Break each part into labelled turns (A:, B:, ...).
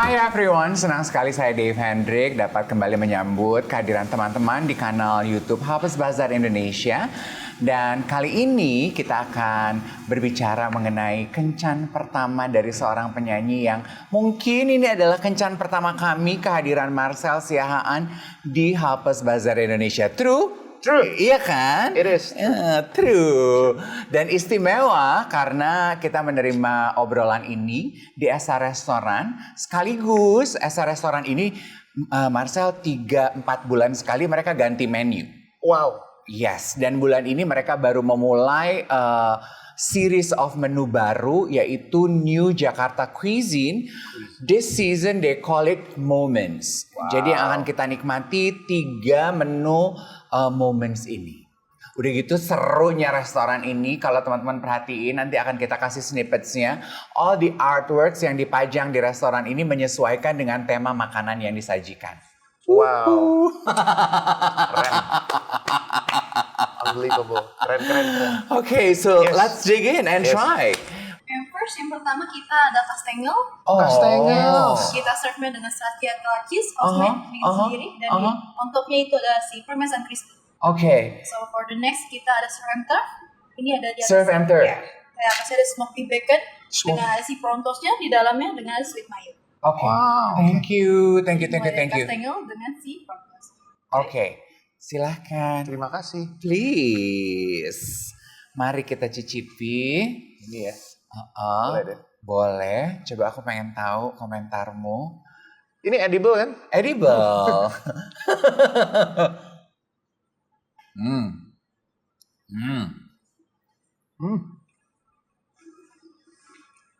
A: Hai everyone, senang sekali saya Dave Hendrik dapat kembali menyambut kehadiran teman-teman di kanal YouTube Hafiz Bazar Indonesia. Dan kali ini kita akan berbicara mengenai kencan pertama dari seorang penyanyi yang mungkin ini adalah kencan pertama kami, kehadiran Marcel Siahaan di Hafiz Bazar Indonesia. True?
B: True.
A: Iya kan?
B: It is.
A: True. Dan istimewa karena kita menerima obrolan ini di Esa Restoran. Sekaligus Esa Restoran ini Marcel 3-4 bulan sekali mereka ganti menu.
B: Wow.
A: Yes, dan bulan ini mereka baru memulai series of menu baru yaitu New Jakarta Cuisine. This season they call it Moments.
B: Wow.
A: Jadi yang akan kita nikmati 3 menu Moments ini. Udah gitu serunya restoran ini kalau teman-teman perhatiin nanti akan kita kasih snippetsnya. All the artworks yang dipajang di restoran ini menyesuaikan dengan tema makanan yang disajikan.
B: Wow. Keren. Unbelievable. Keren.
A: Okay, so
B: Yes.
A: let's dig in and
B: Yes.
A: try.
C: Yang pertama kita ada kastengel.
B: Kastengel.
C: Kita serve-nya dengan stracciatella cheese, homemade, bikin sendiri. Dan on top-nya itu ada si parmesan crispy.
A: Okay.
C: So for the next kita ada serve and turf. Ini ada di atas.
A: Serve and turf.
C: Ya. Kayak kasih ada smoky bacon dengan ada si prontosnya di dalamnya dengan sweet mayo.
A: Okay.
B: Wow.
A: Thank you.
C: Kastengel dengan si prontos.
A: Okay. Silahkan.
B: Terima kasih.
A: Please. Mari kita cicipi.
B: Ini ya. Boleh deh.
A: Boleh. Coba aku pengen tahu komentarmu.
B: Ini edible kan?
A: Edible.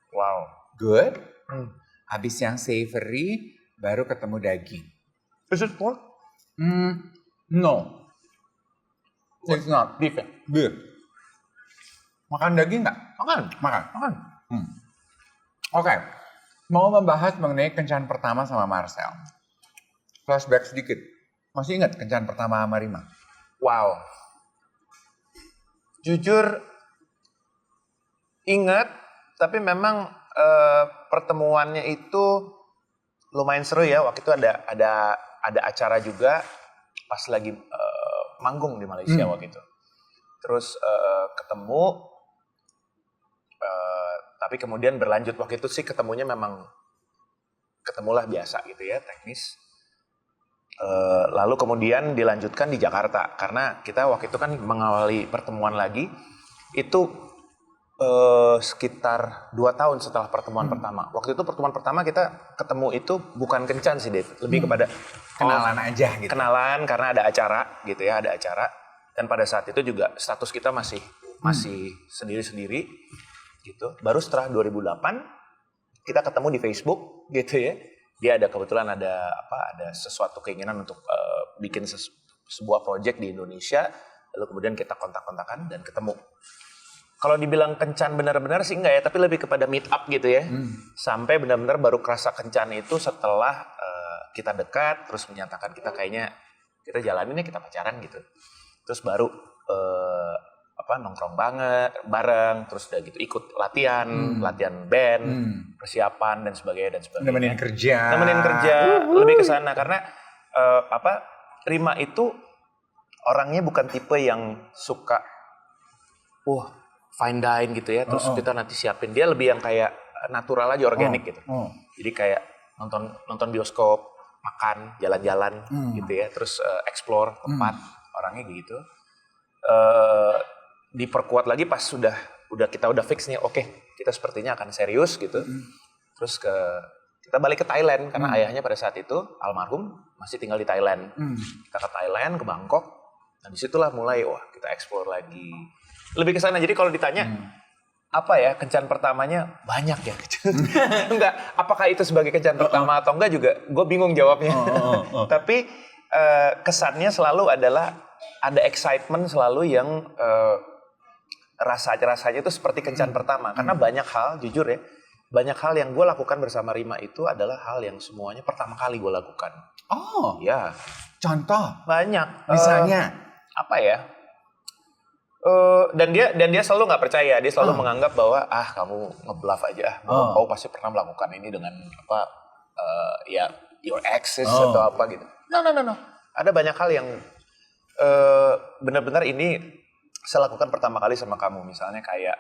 B: Wow.
A: Good.
B: Hmm.
A: Habis yang savory, baru ketemu daging.
B: Is it pork?
A: No. It's not.
B: Beef ya?
A: Beef. Makan daging nggak?
B: Makan.
A: Oke. Mau membahas mengenai kencan pertama sama Marcel. Flashback sedikit. Masih ingat kencan pertama sama Rima?
B: Wow. Jujur ingat, tapi memang pertemuannya itu lumayan seru ya. Waktu itu ada acara juga pas lagi manggung di Malaysia waktu itu. Terus ketemu, tapi kemudian berlanjut. Waktu itu sih ketemunya memang ketemulah biasa gitu ya, teknis. Lalu kemudian dilanjutkan di Jakarta karena kita waktu itu kan mengawali pertemuan lagi itu sekitar 2 tahun setelah pertemuan pertama. Waktu itu pertemuan pertama kita ketemu itu bukan kencan sih Dave, lebih kepada
A: Kenalan aja gitu.
B: kenalan karena ada acara gitu ya, ada acara. Dan pada saat itu juga status kita masih sendiri-sendiri gitu. Baru setelah 2008 kita ketemu di Facebook gitu ya. Dia kebetulan ada sesuatu keinginan untuk bikin sebuah project di Indonesia. Lalu kemudian kita kontak-kontakan dan ketemu. Kalau dibilang kencan benar-benar sih enggak ya, tapi lebih kepada meet up gitu ya. Sampai benar-benar baru kerasa kencan itu setelah kita dekat, terus menyatakan kita kayaknya kita jalanin ya, kita pacaran gitu. Terus baru nongkrong bareng, terus udah gitu ikut latihan band, persiapan dan sebagainya.
A: Nemenin kerja.
B: Lebih ke sana karena Rima itu orangnya bukan tipe yang suka fine dine gitu ya, terus kita nanti siapin. Dia lebih yang kayak natural aja, organik gitu. Jadi kayak nonton bioskop, makan, jalan-jalan gitu ya, terus explore tempat, orangnya gitu. Diperkuat lagi pas kita udah fix nih, oke, kita sepertinya akan serius gitu. Terus kita balik ke Thailand karena ayahnya pada saat itu almarhum masih tinggal di Thailand. Kita ke Thailand, ke Bangkok. Nah disitulah mulai kita explore lagi. Lebih ke sana. Jadi kalau ditanya kencan pertamanya banyak ya. Enggak, apakah itu sebagai kencan pertama atau enggak juga gue bingung jawabnya. Tapi kesannya selalu adalah ada excitement selalu yang rasanya itu seperti kencan pertama. Karena banyak hal, jujur ya, banyak hal yang gue lakukan bersama Rima itu adalah hal yang semuanya pertama kali gue lakukan.
A: Oh,
B: Ya,
A: contoh.
B: banyak.
A: Misalnya?
B: Apa ya? Dan dia selalu nggak percaya, dia selalu menganggap bahwa kamu ngebluff aja, bahwa kau pasti pernah melakukan ini dengan ya your exes atau apa gitu. No. Ada banyak hal yang benar-benar ini saya lakukan pertama kali sama kamu. Misalnya kayak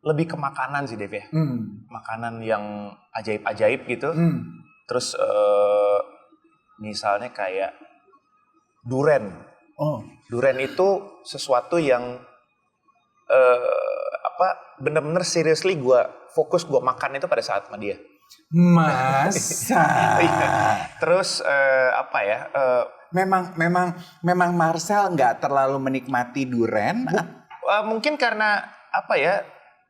B: lebih ke makanan sih Dev ya. Makanan yang ajaib-ajaib gitu. Terus misalnya kayak duren. Duren itu sesuatu yang bener-bener seriously gue fokus gue makan itu pada saat sama dia.
A: Masa?
B: Terus
A: Memang Marcel nggak terlalu menikmati duren.
B: Mungkin karena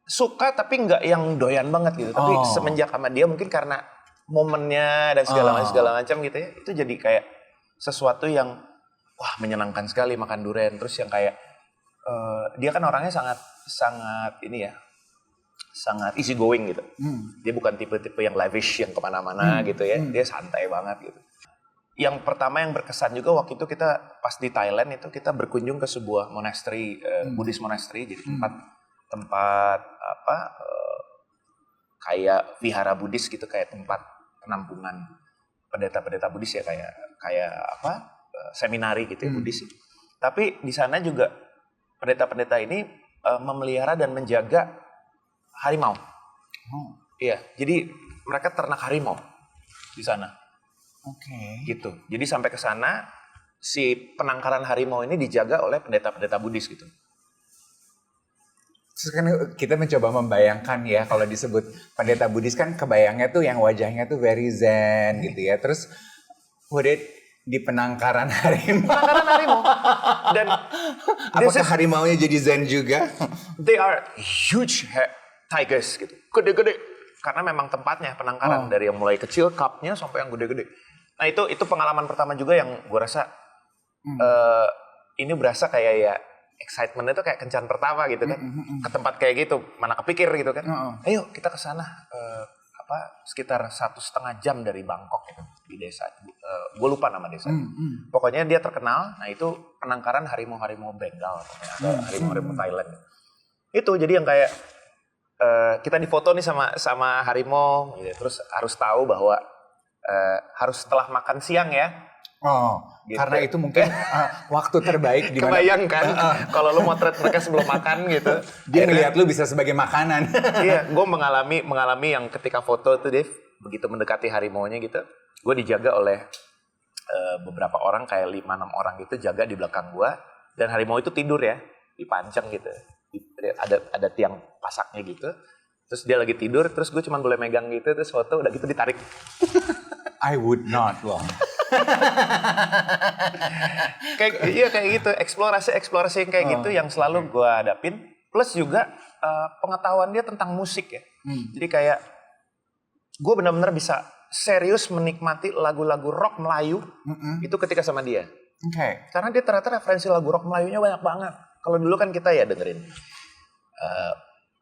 B: suka tapi nggak yang doyan banget gitu. Tapi semenjak sama dia mungkin karena momennya dan segala macam gitu ya, itu jadi kayak sesuatu yang wah menyenangkan sekali makan durian. Terus yang kayak dia kan orangnya sangat easy going gitu. Dia bukan tipe-tipe yang lavish yang kemana-mana gitu ya. Dia santai banget gitu. Yang pertama yang berkesan juga waktu itu kita pas di Thailand itu kita berkunjung ke sebuah monastery, Buddhist monastery, jadi tempat kayak vihara Buddhis gitu, kayak tempat penampungan pendeta-pendeta Buddhis ya, kayak seminari gitu ya Buddhis. Tapi di sana juga pendeta-pendeta ini memelihara dan menjaga harimau. Iya, jadi mereka ternak harimau di sana. Gitu. Jadi sampai ke sana si penangkaran harimau ini dijaga oleh pendeta-pendeta Buddhis gitu.
A: Terus kan kita mencoba membayangkan ya, kalau disebut pendeta Buddhis kan kebayangnya tuh yang wajahnya tuh very zen gitu ya. Terus di penangkaran harimau.
B: Penangkaran harimau. Dan
A: apakah harimaunya jadi zen juga?
B: They are huge tigers gitu. Gede-gede. Karena memang tempatnya penangkaran dari yang mulai kecil cubnya sampai yang gede-gede. Nah itu pengalaman pertama juga yang gue rasa ini berasa kayak ya excitement itu kayak kencan pertama gitu kan. Ke tempat kayak gitu, mana kepikir gitu kan. Ayo kita ke sana. Sekitar 1,5 jam dari Bangkok gitu, di desa. Gue lupa nama desa. Pokoknya dia terkenal. Nah itu penangkaran harimau-harimau Bengal atau harimau-harimau Thailand. Itu jadi yang kayak kita difoto nih sama harimau gitu. Terus harus tahu bahwa harus setelah makan siang ya. Gitu.
A: Karena itu mungkin waktu terbaik di mana.
B: Kebayangkan kalau lu motret mereka sebelum makan gitu.
A: Dia ngelihat lu bisa sebagai makanan.
B: Iya, gue mengalami yang ketika foto tuh Dev, begitu mendekati harimaunya gitu, gue dijaga oleh beberapa orang kayak 5-6 orang gitu jaga di belakang gue, dan harimau itu tidur ya, dipancang gitu. Ada tiang pasaknya gitu. Terus dia lagi tidur, terus gue cuma boleh megang gitu, terus foto udah gitu ditarik.
A: I would not loh.
B: kayak gitu, eksplorasi yang kayak gitu yang selalu gue hadapin. Plus juga pengetahuan dia tentang musik ya. Jadi kayak gue benar-benar bisa serius menikmati lagu-lagu rock Melayu itu ketika sama dia. Karena dia ternyata referensi lagu rock Melayunya banyak banget. Kalau dulu kan kita ya dengerin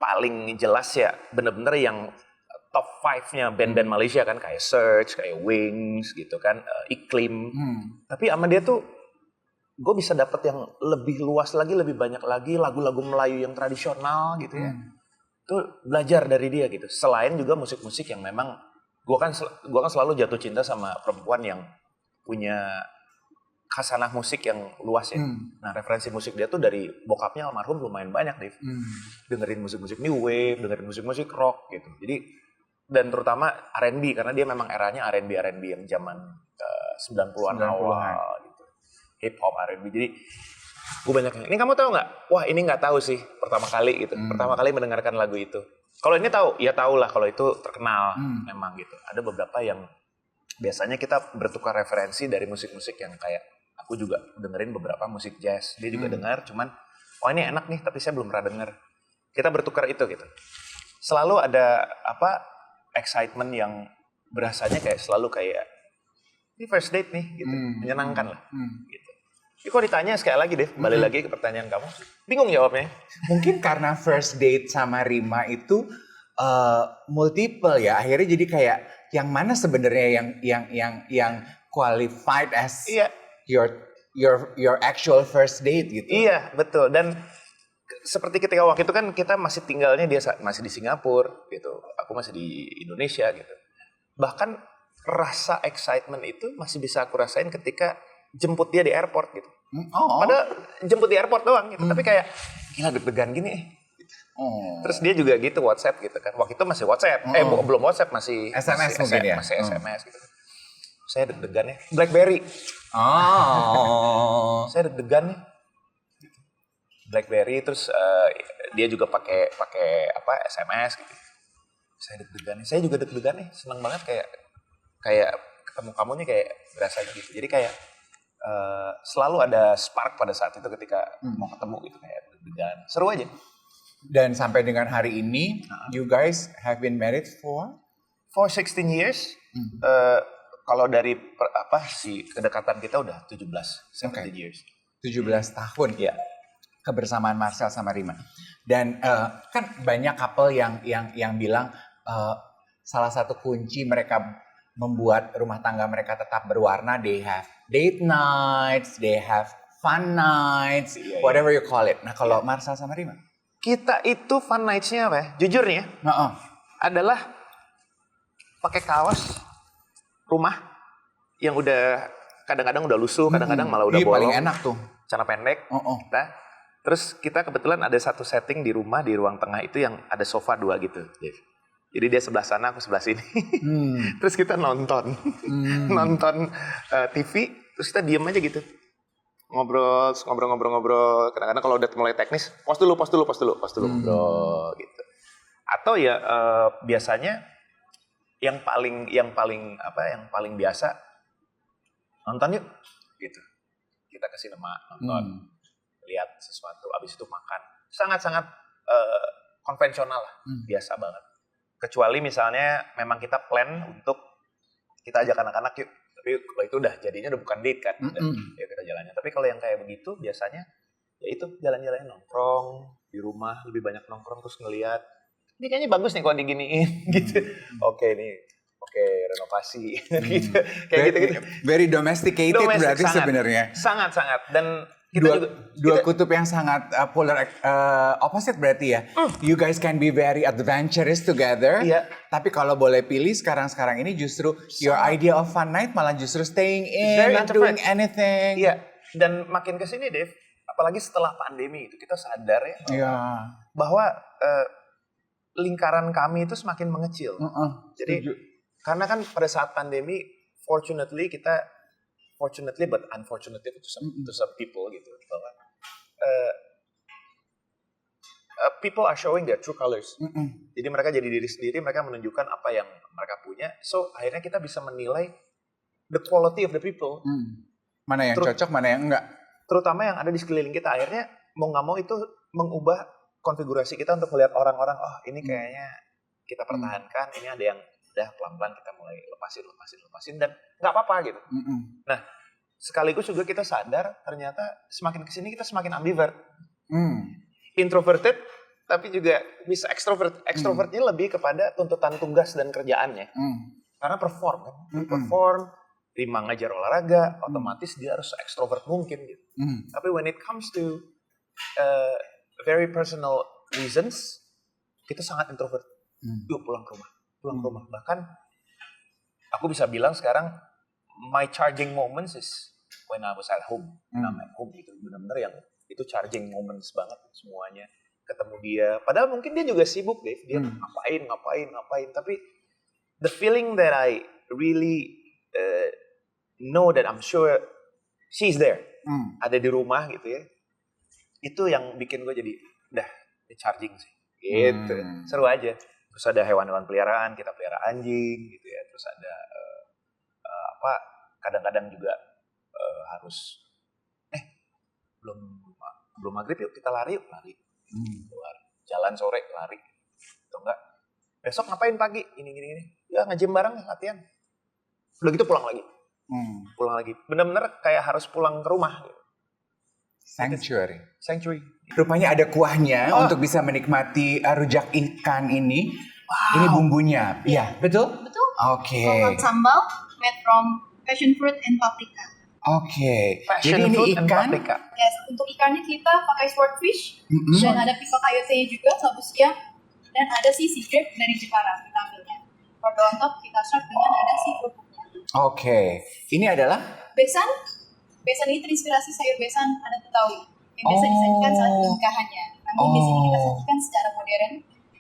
B: paling jelas ya bener-bener yang top 5-nya band-band Malaysia kan, kayak Search, kayak Wings gitu kan, Iklim. Tapi sama dia tuh gue bisa dapet yang lebih luas lagi, lebih banyak lagi lagu-lagu Melayu yang tradisional gitu ya. Itu belajar dari dia gitu. Selain juga musik-musik yang memang gue kan selalu jatuh cinta sama perempuan yang punya khasanah musik yang luas ya. Nah referensi musik dia tuh dari bokapnya almarhum lumayan banyak Dev. Dengerin musik-musik new wave, dengerin musik-musik rock gitu. Jadi dan terutama R&B karena dia memang eranya R&B yang zaman 90-an awal gitu. Hip hop R&B. Jadi gue banyak yang ini kamu tahu nggak? Wah ini nggak tahu sih pertama kali gitu. Pertama kali mendengarkan lagu itu. Kalau ini tahu, ya tahu lah kalau itu terkenal memang gitu. Ada beberapa yang biasanya kita bertukar referensi dari musik-musik yang kayak aku juga dengerin beberapa musik jazz. Dia juga dengar, cuman oh ini enak nih tapi saya belum pernah denger. Kita bertukar itu gitu. Selalu ada excitement yang berasanya kayak selalu kayak ini first date nih gitu, menyenangkan lah gitu. Tapi kok ditanya sekali lagi deh, balik lagi ke pertanyaan kamu, bingung jawabnya.
A: Mungkin karena first date sama Rima itu multiple ya, akhirnya jadi kayak yang mana sebenarnya yang qualified as your actual first date gitu.
B: Iya betul, dan seperti ketika waktu itu kan kita masih tinggalnya dia masih di Singapura gitu, aku masih di Indonesia gitu. Bahkan rasa excitement itu masih bisa aku rasain ketika jemput dia di airport gitu.
A: Oh.
B: Padahal jemput di airport doang gitu, tapi kayak gila deg-degan gini.
A: Oh.
B: Terus dia juga gitu WhatsApp gitu kan. Waktu itu masih WhatsApp. Belum WhatsApp, masih
A: SMS mungkin ya?
B: Masih SMS gitu. Saya deg-degan ya. BlackBerry.
A: Oh.
B: Saya deg-degan nih. BlackBerry terus dia juga pakai apa SMS gitu. Saya deg-degan nih. Saya juga deg-degan nih. Seneng banget kayak ketemu kamu nih kayak berasa gitu. Jadi kayak selalu ada spark pada saat itu ketika mau ketemu gitu kayak deg-degan. Seru aja.
A: Dan sampai dengan hari ini, you guys have been married
B: for 16 years. Kalau dari kedekatan kita udah 17 years.
A: 17 tahun.
B: Iya.
A: Kebersamaan Marcel sama Rima. Dan kan banyak couple yang bilang salah satu kunci mereka membuat rumah tangga mereka tetap berwarna, they have date nights, they have fun nights, whatever you call it. Nah, kalau Marcel sama Rima?
B: Kita itu fun nights-nya apa ya? Jujur nih ya. Adalah pakai kaos rumah yang udah kadang-kadang udah lusuh, kadang-kadang malah udah bolong.
A: Paling enak tuh.
B: Celana pendek. Terus kita kebetulan ada satu setting di rumah, di ruang tengah itu yang ada sofa 2 gitu, Dave. Jadi dia sebelah sana, aku sebelah sini. Terus kita nonton TV, terus kita diem aja gitu. Ngobrol. Kadang-kadang kalau udah mulai teknis, pause dulu ngobrol gitu. Atau ya biasanya yang paling biasa nonton yuk gitu. Kita ke sinema nonton. Lihat sesuatu, abis itu makan. Sangat-sangat konvensional lah, biasa banget. Kecuali misalnya memang kita plan untuk kita ajak anak-anak yuk, tapi kalau itu udah jadinya udah bukan date kan, ya kita jalannya. Tapi kalau yang kayak begitu biasanya ya itu jalan-jalan nongkrong di rumah, lebih banyak nongkrong terus ngelihat. Ini kayaknya bagus nih kalau diginiin gitu. Oke, renovasi gitu. Kayak gitu.
A: Very domesticated berarti sebenarnya.
B: Sangat-sangat dan
A: dua kutub yang sangat polar opposite berarti ya. You guys can be very adventurous together.
B: Iya.
A: Tapi kalau boleh pilih sekarang ini justru your idea of fun night malah justru staying in,
B: very
A: not
B: introvert.
A: doing anything.
B: Iya. Dan makin kesini, Dave, apalagi setelah pandemi itu kita sadar ya bahwa lingkaran kami itu semakin mengecil. Jadi karena kan pada saat pandemi, fortunately but unfortunately to some people gitu, bahwa people are showing their true colors. Jadi mereka jadi diri sendiri, mereka menunjukkan apa yang mereka punya. So akhirnya kita bisa menilai the quality of the people.
A: Mana yang cocok, mana yang enggak.
B: Terutama yang ada di sekeliling kita. Akhirnya mau nggak mau itu mengubah konfigurasi kita untuk melihat orang-orang. Oh ini kayaknya kita pertahankan. Ini ada yang udah pelan-pelan kita mulai lepasin dan nggak apa-apa gitu. Nah, sekaligus juga kita sadar ternyata semakin kesini kita semakin ambivert. Introverted tapi juga bisa extrovert. Extrovertnya lebih kepada tuntutan tugas dan kerjaannya. Karena perform kan. Perform, Rima ngajar olahraga, otomatis dia harus extrovert mungkin gitu. Tapi when it comes to very personal reasons, kita sangat introvert. Yuk pulang ke rumah. Bahkan aku bisa bilang sekarang my charging moments is when I was at home. I'm at home gitu. Benar-benar yang itu charging moments banget semuanya. Ketemu dia. Padahal mungkin dia juga sibuk, Dave. Dia ngapain. Tapi the feeling that I really know that I'm sure she's there. Ada di rumah gitu ya. Itu yang bikin gue jadi udah charging sih. Gitu. Seru aja. Terus ada hewan-hewan peliharaan, kita pelihara anjing gitu ya. Terus ada kadang-kadang juga harus belum maghrib yuk kita lari. Keluar jalan sore lari. Atau enggak besok ngapain pagi ini. Ya nge-gym bareng latihan. Udah gitu pulang lagi. Benar-benar kayak harus pulang ke rumah gitu.
A: Sanctuary.
B: Rupanya
A: ada kuahnya untuk bisa menikmati rujak ikan ini. Wow. Ini bumbunya. Iya, betul?
C: Betul.
A: Oke.
C: Coconut sambal made from passion fruit and paprika.
A: Oke.
B: Jadi ini ikan.
C: Yes, untuk ikannya kita pakai swordfish dan ada pisau coyote juga sabusnya dan ada sea grape dari Jepara kita ambilnya. For the on top kita serve dengan ada sea kerupuknya.
A: Oke. Ini adalah
C: Besan ini terinspirasi sayur besan adat Betawi yang biasa disajikan saat pernikahannya. Namun di sini kita sajikan secara modern.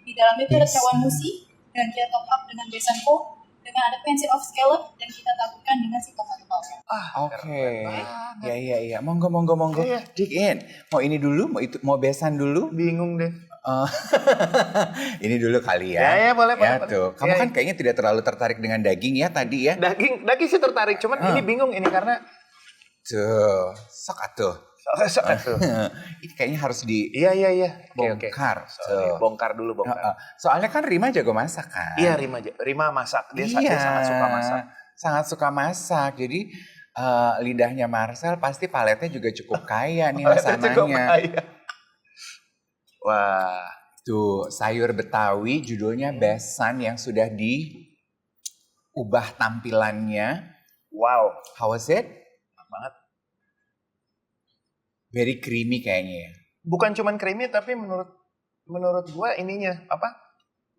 C: Di dalamnya itu ada cawan musi dan kita top up dengan besan po dengan ada pencil of scallop dan kita taburkan dengan si tomat bawang.
A: Oke. Iya. Monggo.
B: Iya.
A: Dig in. Mau ini dulu, mau besan dulu?
B: Bingung deh.
A: Ini dulu kali ya.
B: Ya, boleh.
A: Tuh. Kamu kan kayaknya tidak terlalu tertarik dengan daging ya tadi ya?
B: Daging sih tertarik, cuman ini bingung ini karena
A: Tuh, sok atuh. Ini kayaknya harus
B: Iya.
A: bongkar.
B: Sorry, bongkar dulu.
A: Soalnya kan Rima jago masak kan?
B: Iya, Rima masak. Dia sangat suka masak.
A: Sangat suka masak. Jadi lidahnya Marcel pasti paletnya juga cukup kaya nih masakannya.
B: Wah,
A: Tuh, sayur Betawi judulnya besan yang sudah diubah tampilannya.
B: wow,
A: How was it?
B: enak banget.
A: Very creamy kayaknya ya.
B: Bukan cuman creamy tapi menurut gua ininya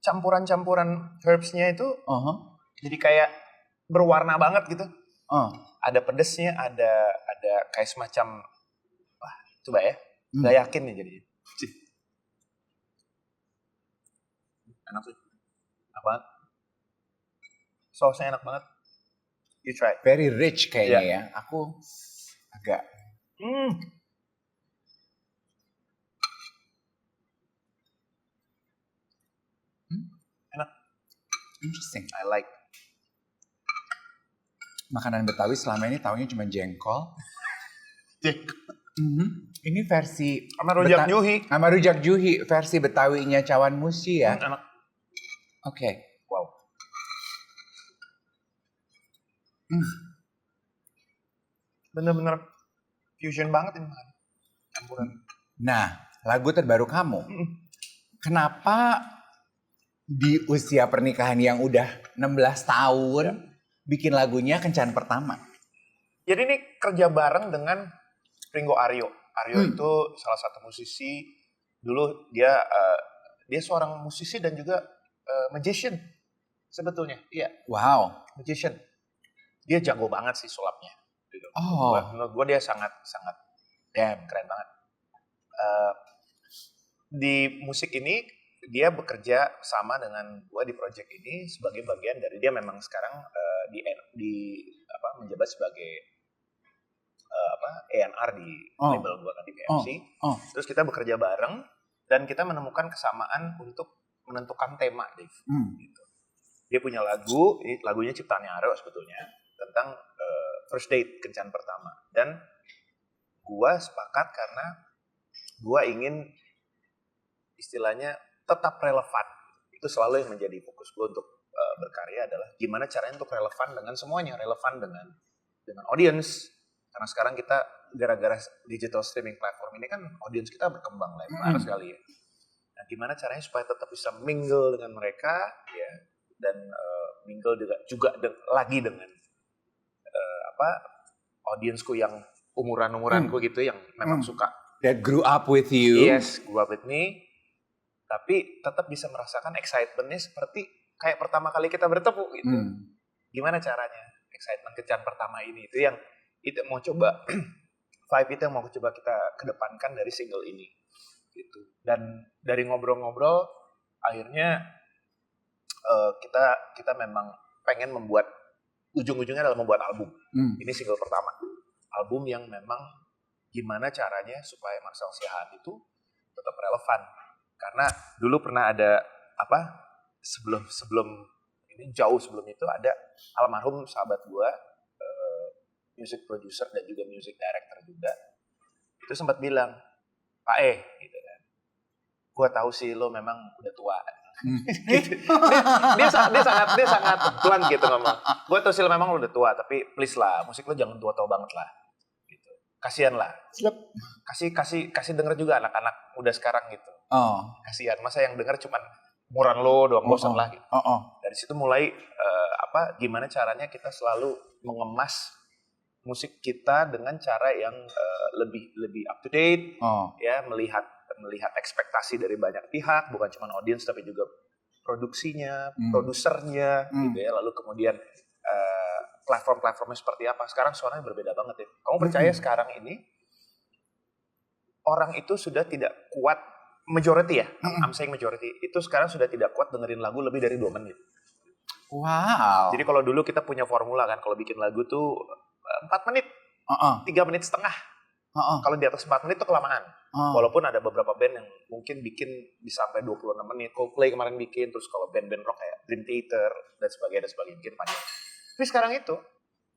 B: campuran-campuran herbs-nya itu jadi kayak berwarna banget gitu. Ada pedesnya, ada kayak semacam coba ya. Gak yakin nih jadinya. Enak sih. Enak banget. Sausnya enak banget. You try.
A: Very rich kayaknya ya. Aku agak
B: enak.
A: Interesting.
B: I like.
A: Makanan Betawi selama ini taunya cuma jengkol. Ini versi
B: Sama rujak juhi.
A: Sama rujak juhi versi Betawinya cawan musi ya.
B: Enak.
A: Oke.
B: Wow. Bener-bener fusion banget ini campuran.
A: Nah, lagu terbaru kamu. Kenapa di usia pernikahan yang udah 16 tahun bikin lagunya Kencan Pertama?
B: Jadi ini kerja bareng dengan Ringo Aryo. Aryo itu salah satu musisi. Dulu dia seorang musisi dan juga magician sebetulnya. Iya.
A: Wow.
B: Magician. Dia jago banget sih sulapnya. Gitu.
A: Oh.
B: Menurut gue dia sangat keren banget. Di musik ini dia bekerja sama dengan gue di project ini sebagai bagian dari dia memang sekarang menjabat sebagai A&R di label gue kan di BMC. Terus kita bekerja bareng dan kita menemukan kesamaan untuk menentukan tema, Dave. Gitu. Dia punya lagunya ciptaannya Aryo sebetulnya tentang first date, kencan pertama. Dan gue sepakat karena gue ingin istilahnya tetap relevan. Itu selalu yang menjadi fokus gue untuk berkarya adalah gimana caranya untuk relevan dengan semuanya, relevan dengan audience. Karena sekarang kita gara-gara digital streaming platform ini kan audience kita berkembang lebar sekali ya. Nah, gimana caranya supaya tetap bisa mingle dengan mereka ya dan mingle juga lagi dengan audiensku yang umuran-umuranku gitu yang memang suka.
A: That grew up with you.
B: Yes, grew up with me. Tapi tetap bisa merasakan excitement-nya seperti kayak pertama kali kita bertemu gitu. Gimana caranya excitement kencan pertama ini itu mau coba vibe itu yang mau coba kita kedepankan dari single ini gitu. Dan dari ngobrol-ngobrol akhirnya kita memang pengen membuat ujung-ujungnya adalah membuat album. Ini single pertama. Album yang memang gimana caranya supaya Marcel Siahaan itu tetap relevan. Karena dulu pernah ada sebelum ini jauh sebelum itu ada almarhum sahabat gua music producer dan juga music director juga itu sempat bilang Pak gitu kan, gua tahu sih lo memang udah tua. dia sangat blunt gitu ngomong. Gua tahu sih lo memang lo udah tua tapi please lah musik lo jangan tua-tua banget lah. Gitu. Kasian lah. Kasih denger juga anak-anak muda sekarang gitu. Kasihan, masa yang denger cuman umuran lo doang, bosan lah gitu. Dari situ mulai gimana caranya kita selalu mengemas musik kita dengan cara yang lebih up to date, ya melihat ekspektasi dari banyak pihak, bukan cuma audience tapi juga produksinya, produsernya, gitu ya. Lalu kemudian platform-platformnya seperti apa. Sekarang suaranya berbeda banget ya. Kamu percaya sekarang ini orang itu sudah tidak kuat, majority ya, I'm saying majority, itu sekarang sudah tidak kuat dengerin lagu lebih dari 2 menit.
A: Wow.
B: Jadi kalau dulu kita punya formula kan, kalau bikin lagu tuh 4 menit, 3 menit setengah. Kalau di atas 4 menit itu kelamaan. Walaupun ada beberapa band yang mungkin bikin bisa sampai 26 menit. Coldplay kemarin bikin, terus kalau band-band rock kayak Dream Theater dan sebagainya bikin panjang. Tapi sekarang itu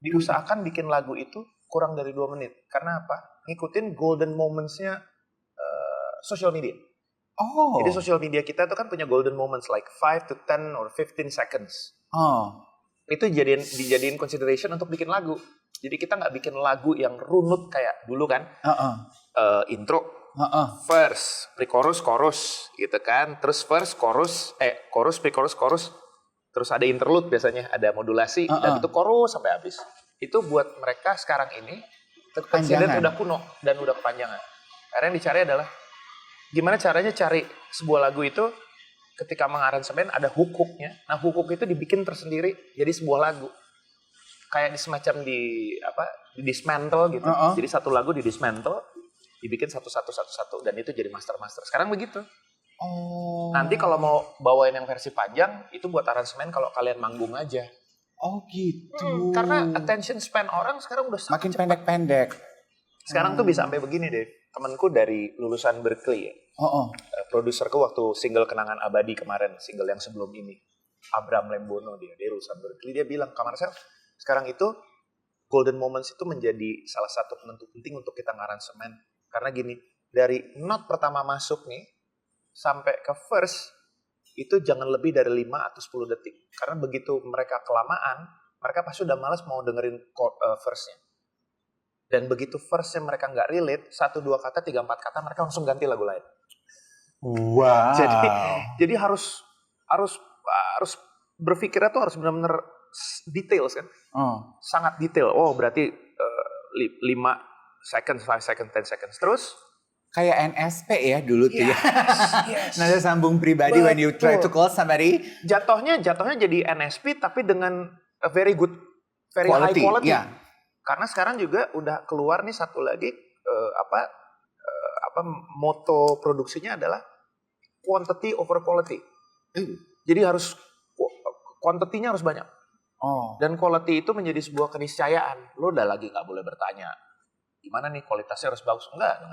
B: diusahakan bikin lagu itu kurang dari 2 menit. Karena apa? Ngikutin golden moments-nya social media. Jadi social media kita tuh kan punya golden moments like 5 to 10 or 15 seconds. Itu dijadiin consideration untuk bikin lagu. Jadi kita nggak bikin lagu yang runut kayak dulu kan. Intro, verse, pre-chorus, chorus gitu kan. Terus verse, chorus, pre-chorus, chorus. Terus ada interlude biasanya, ada modulasi. Dan itu chorus sampai habis. Itu buat mereka sekarang ini consider udah kuno dan udah kepanjangan. Karena yang dicari adalah gimana caranya cari sebuah lagu itu ketika mengaransemen ada hook-hooknya. Nah hook-hook itu dibikin tersendiri jadi sebuah lagu. Kayak semacam di dismantle gitu. Jadi satu lagu di dismantle, dibikin satu dan itu jadi master. Sekarang begitu. Nanti kalau mau bawain yang versi panjang itu buat aransemen kalau kalian manggung aja.
A: Gitu.
B: Karena attention span orang sekarang udah
A: makin pendek-pendek.
B: Sekarang tuh bisa sampai begini deh. Temanku dari lulusan Berkeley ya. Produserku waktu single Kenangan Abadi kemarin, single yang sebelum ini. Abraham Lembono dia lulusan Berkeley. Dia bilang, Kak Marcel, sekarang itu golden moments itu menjadi salah satu penentu penting untuk kita ngaransemen. Karena gini, dari not pertama masuk nih, sampai ke verse, itu jangan lebih dari 5 atau 10 detik. Karena begitu mereka kelamaan, mereka pasti udah malas mau dengerin verse-nya. Dan begitu verse-nya mereka nggak relate, 1, 2 kata, 3, 4 kata, mereka langsung ganti lagu lain.
A: Wow.
B: Jadi harus berpikirnya tuh harus benar-benar detail kan. Sangat detail. Oh berarti 5 seconds, 5 seconds, 10 seconds. Terus
A: kayak NSP ya dulu tuh ya.
B: Yes.
A: Nada sambung pribadi. Betul. When you try to call somebody.
B: Jatuhnya jadi NSP tapi dengan very good, very quality, high quality. Yeah. Karena sekarang juga udah keluar nih satu lagi moto produksinya adalah quantity over quality. Jadi harus quantity-nya harus banyak. Dan quality itu menjadi sebuah keniscayaan. Lo udah lagi nggak boleh bertanya gimana nih kualitasnya harus bagus. Enggak,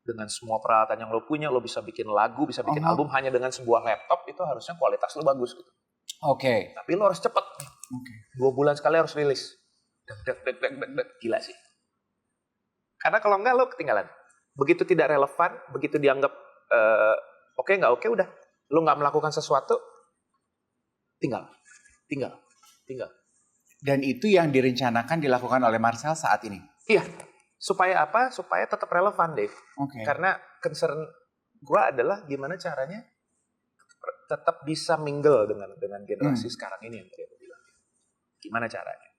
B: dengan semua peralatan yang lo punya, lo bisa bikin lagu, bisa bikin album hanya dengan sebuah laptop, itu harusnya kualitas lo bagus gitu. Tapi lo harus cepet. 2 bulan sekali harus rilis. Gila sih. Karena kalau enggak lo ketinggalan. Begitu tidak relevan, begitu dianggap oke, nggak oke, udah. Lo nggak melakukan sesuatu, tinggal.
A: Dan itu yang direncanakan dilakukan oleh Marcel saat ini?
B: Iya. Supaya apa? Supaya tetap relevan, Dave. Karena concern gue adalah gimana caranya tetap bisa mingle dengan generasi sekarang ini yang tadi aku bilang. Gimana caranya?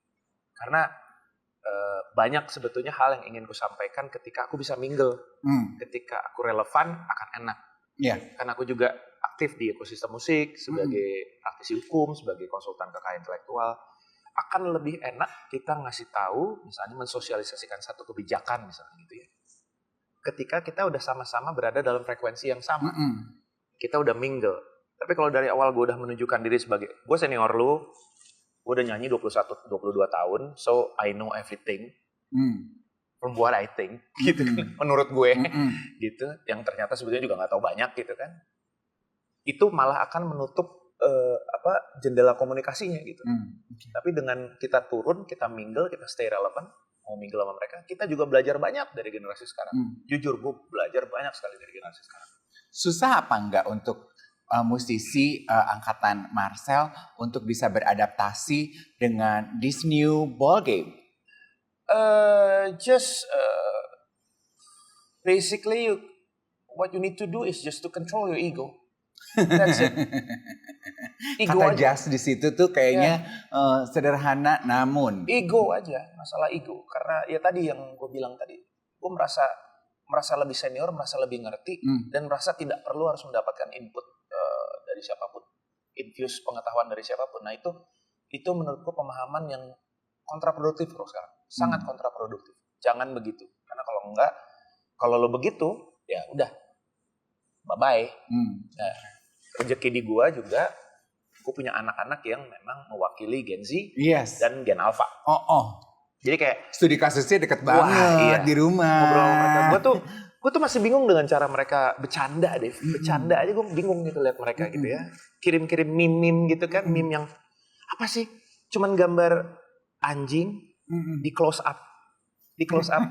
B: Karena banyak sebetulnya hal yang ingin ku sampaikan ketika aku bisa mingle. Ketika aku relevan akan enak. Karena aku juga aktif di ekosistem musik sebagai praktisi hukum, sebagai konsultan kekayaan intelektual. Akan lebih enak kita ngasih tahu, misalnya mensosialisasikan satu kebijakan misalnya gitu ya. Ketika kita udah sama-sama berada dalam frekuensi yang sama. Kita udah mingle. Tapi kalau dari awal gue udah menunjukkan diri sebagai, gue senior lu, gue udah nyanyi 21-22 tahun, so I know everything. From what I think, gitu kan, menurut gue, gitu. Yang ternyata sebetulnya juga nggak tahu banyak gitu kan. Itu malah akan menutup jendela komunikasinya gitu. Tapi dengan kita turun, kita mingle, kita stay relevant, mau mingle sama mereka, kita juga belajar banyak dari generasi sekarang. Jujur, gue belajar banyak sekali dari generasi sekarang.
A: Susah apa enggak untuk musisi angkatan Marcel untuk bisa beradaptasi dengan this new ball game?
B: Basically, what you need to do is just to control your ego. That's it.
A: Kata Jas di situ tuh kayaknya sederhana namun
B: ego aja, masalah ego. Karena ya tadi yang gue bilang tadi, gue merasa lebih senior, merasa lebih ngerti, dan merasa tidak perlu harus mendapatkan input dari siapapun, infuse pengetahuan dari siapapun. Nah itu menurutku pemahaman yang kontraproduktif kok sekarang. Sangat kontraproduktif. Jangan begitu. Karena kalau enggak, kalau lo begitu, ya udah. Bye-bye. Nah, rezeki di gua juga, gue punya anak-anak yang memang mewakili Gen Z
A: Yes.
B: dan Gen Alpha. Jadi kayak
A: Studi kasusnya deket
B: Wah,
A: banget
B: iya.
A: di rumah.
B: ngobrol sama mereka. Gue tuh masih bingung dengan cara mereka bercanda deh. Bercanda aja gue bingung gitu lihat mereka gitu ya. Kirim-kirim meme gitu kan. Meme yang apa sih? Cuman gambar anjing di close up. Di close up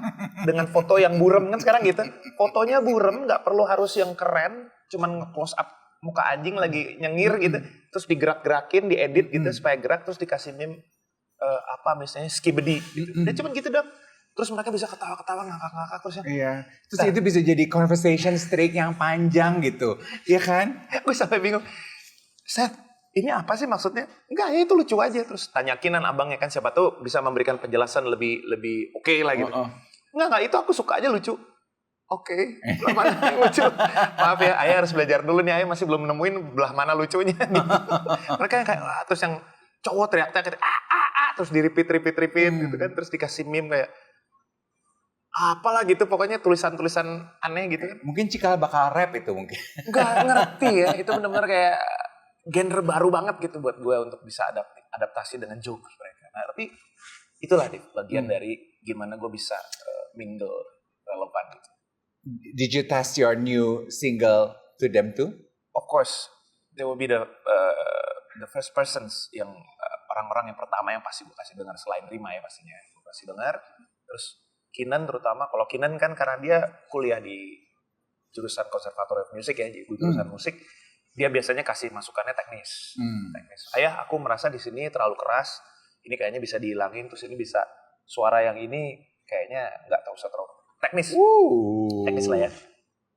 B: dengan foto yang burem kan sekarang gitu. Fotonya burem, nggak perlu harus yang keren. Cuman close up muka anjing lagi nyengir gitu. Terus digerak-gerakin, diedit gitu supaya gerak. Terus dikasih meme apa misalnya skibidi gitu. Dan cuman gitu dong. Terus mereka bisa ketawa-ketawa, ngakak-ngakak terus ya.
A: Iya. Terus itu bisa jadi conversation streak yang panjang gitu. Iya kan?
B: Gue sampai bingung. Seth, ini apa sih maksudnya? Enggak, ya itu lucu aja. Terus tanyakinan abangnya kan siapa tuh bisa memberikan penjelasan lebih oke lah gitu. Enggak, itu aku suka aja lucu. Oke. Belah mana yang lucu? Maaf ya, ayah harus belajar dulu nih. Ayah masih belum nemuin belah mana lucunya. Gitu. Mereka yang kayak, wah, terus yang cowok teriak-teriak, terus di-repeat gitu kan. Terus dikasih meme kayak, apalah gitu, pokoknya tulisan-tulisan aneh gitu kan.
A: Mungkin Cikal bakal rap itu mungkin.
B: Enggak ngerti ya, itu benar-benar kayak genre baru banget gitu buat gue untuk bisa adaptasi dengan joke mereka. Nah tapi itulah bagian dari gimana gue bisa mingle relevan gitu.
A: Did you test your new single to them too?
B: Of course, they will be the first persons yang orang-orang yang pertama yang pasti gue kasih dengar selain Rima ya pastinya. Gue kasih dengar, terus Kinan terutama, kalau Kinan kan karena dia kuliah di jurusan Conservatory of Music ya, jadi jurusan musik, dia biasanya kasih masukannya teknis. Ayah, aku merasa di sini terlalu keras, ini kayaknya bisa dihilangin, terus ini bisa suara yang ini kayaknya nggak tahu usah terlalu teknis. Teknis lah ya.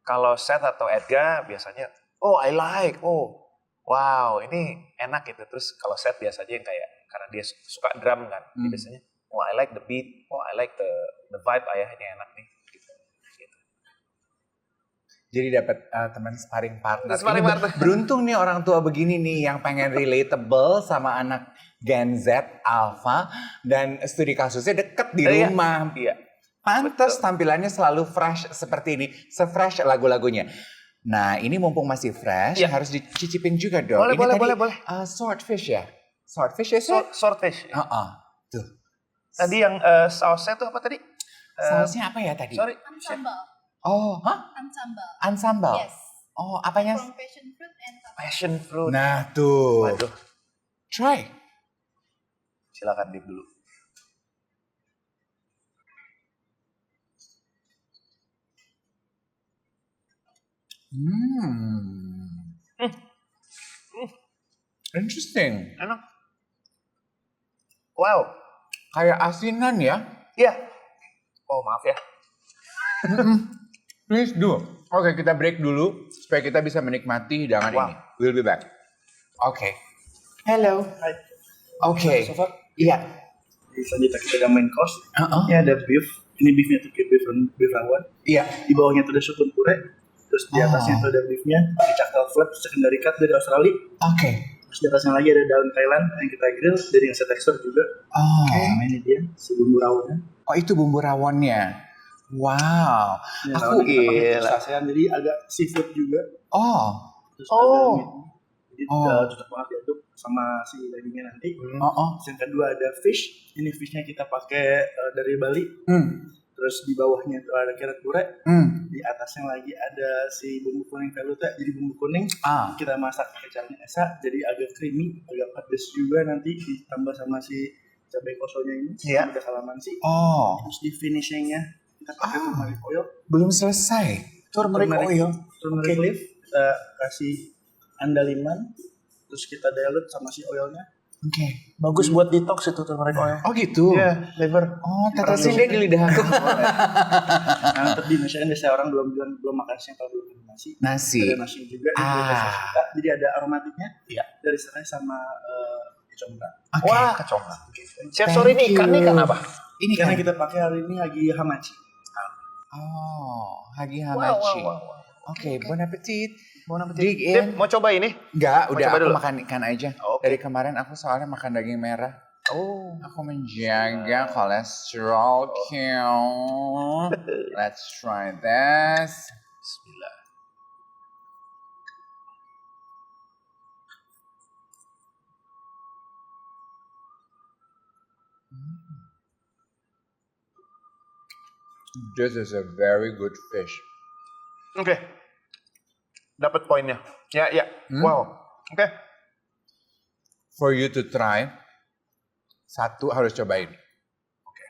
B: Kalau Seth atau Edgar biasanya, oh I like, oh wow ini enak gitu. Terus kalau Seth biasanya yang kayak, karena dia suka drum kan, dia biasanya, oh I like the beat, oh I like the vibe ayahnya enak nih. Gitu.
A: Jadi dapat teman sparring partner.
B: Sparring
A: Ini
B: partner.
A: Beruntung nih orang tua begini nih yang pengen relatable sama anak Gen Z, Alpha, dan studi kasusnya deket di rumah.
B: Iya.
A: Pantes tampilannya selalu fresh seperti ini, se-fresh lagu-lagunya. Nah ini mumpung masih fresh, harus dicicipin juga dong.
B: Boleh.
A: Swordfish ya? Swordfish ya?
B: Swordfish.
A: Tuh.
B: Tadi yang sausnya tuh apa tadi?
A: Sausnya apa ya tadi?
B: Sorry.
C: Sambal.
A: Oh, Ansambal.
C: Yes.
A: Oh, apanya?
C: From passion fruit and
B: Passion fruit.
A: Nah tuh.
B: Waduh.
A: Try.
B: Silakan Dik dulu.
A: Interesting.
B: Enak. Wow.
A: Kayak asinan ya?
B: Iya. Oh maaf ya.
A: Please do. Oke, kita break dulu supaya kita bisa menikmati hidangan ini. We'll be back. Oke. Hello.
D: Hai.
A: Oke.
D: So far,
A: Iya.
D: di selanjutnya kita ada main course. Ini ada beef. Ini beefnya tuh beef rawon.
A: Iya.
D: Di bawahnya tuh ada sukun puree. Terus di atasnya tuh ada beefnya. Pakai cakal flap secondary cut dari Australia.
A: Oke.
D: Terus di atasnya lagi ada daun Thailand yang kita grill dari ngasih tekstur juga. Sama ini dia si bumbu rawonnya.
A: Oh, itu bumbu rawonnya. Wow.
D: Ini
A: Aku
D: rawonnya kita pakai terus ASEAN jadi agak seafood juga. Terus ada meat. Jadi cocok banget diaduk sama si dagingnya nanti. Terus yang kedua ada fish. Ini fishnya kita pakai dari Bali. Terus di bawahnya itu ada carrot puree. Di atasnya lagi ada si bumbu kuning velouté. Jadi bumbu kuning kita masak pakai caranya esa. Jadi agak creamy, agak pedas juga nanti ditambah sama si cabai kosonya ini.
B: Iya.
D: Ada kalamansi.
A: Oh.
D: Terus di finishingnya kita pakai turmeric oil.
A: Belum selesai. Turmeric oil.
D: Turmeric leaf. Kita kasih andaliman. Terus kita dilute sama si oilnya.
A: Oke.
B: Bagus buat detox itu turmeric oil.
A: Oh gitu.
B: Iya, liver.
A: Oh, tetesin deh di lidah aku.
D: Nah, tapi di Indonesia kan biasanya orang belum makan siang kalau belum minum nasi.
A: Nasi.
D: Ada nasi juga. Jadi ada aromatiknya.
B: Iya.
D: Dari serai sama kecombrang.
B: Wah, kecombrang. Chef, sorry nih ikan apa?
A: Ini
D: Karena
A: kan.
D: kita pakai hari ini hagi hamachi.
A: Oh, hagi hamachi.
B: Wow.
A: Oke, bon appetit.
B: Bon appetit.
A: Dig in.
B: Dip, mau coba ini?
A: Enggak,
B: Mau
A: udah
B: coba
A: aku
B: dulu?
A: makan ikan aja.
B: Oke.
A: Dari kemarin aku soalnya makan daging merah.
B: Oh,
A: Aku menjaga kolesterolku. Let's try this.
B: Bismillah.
A: This is a very good fish.
B: Oke. Dapat poinnya. Ya. Wow. Oke.
A: For you to try, satu harus cobain.
B: Oke.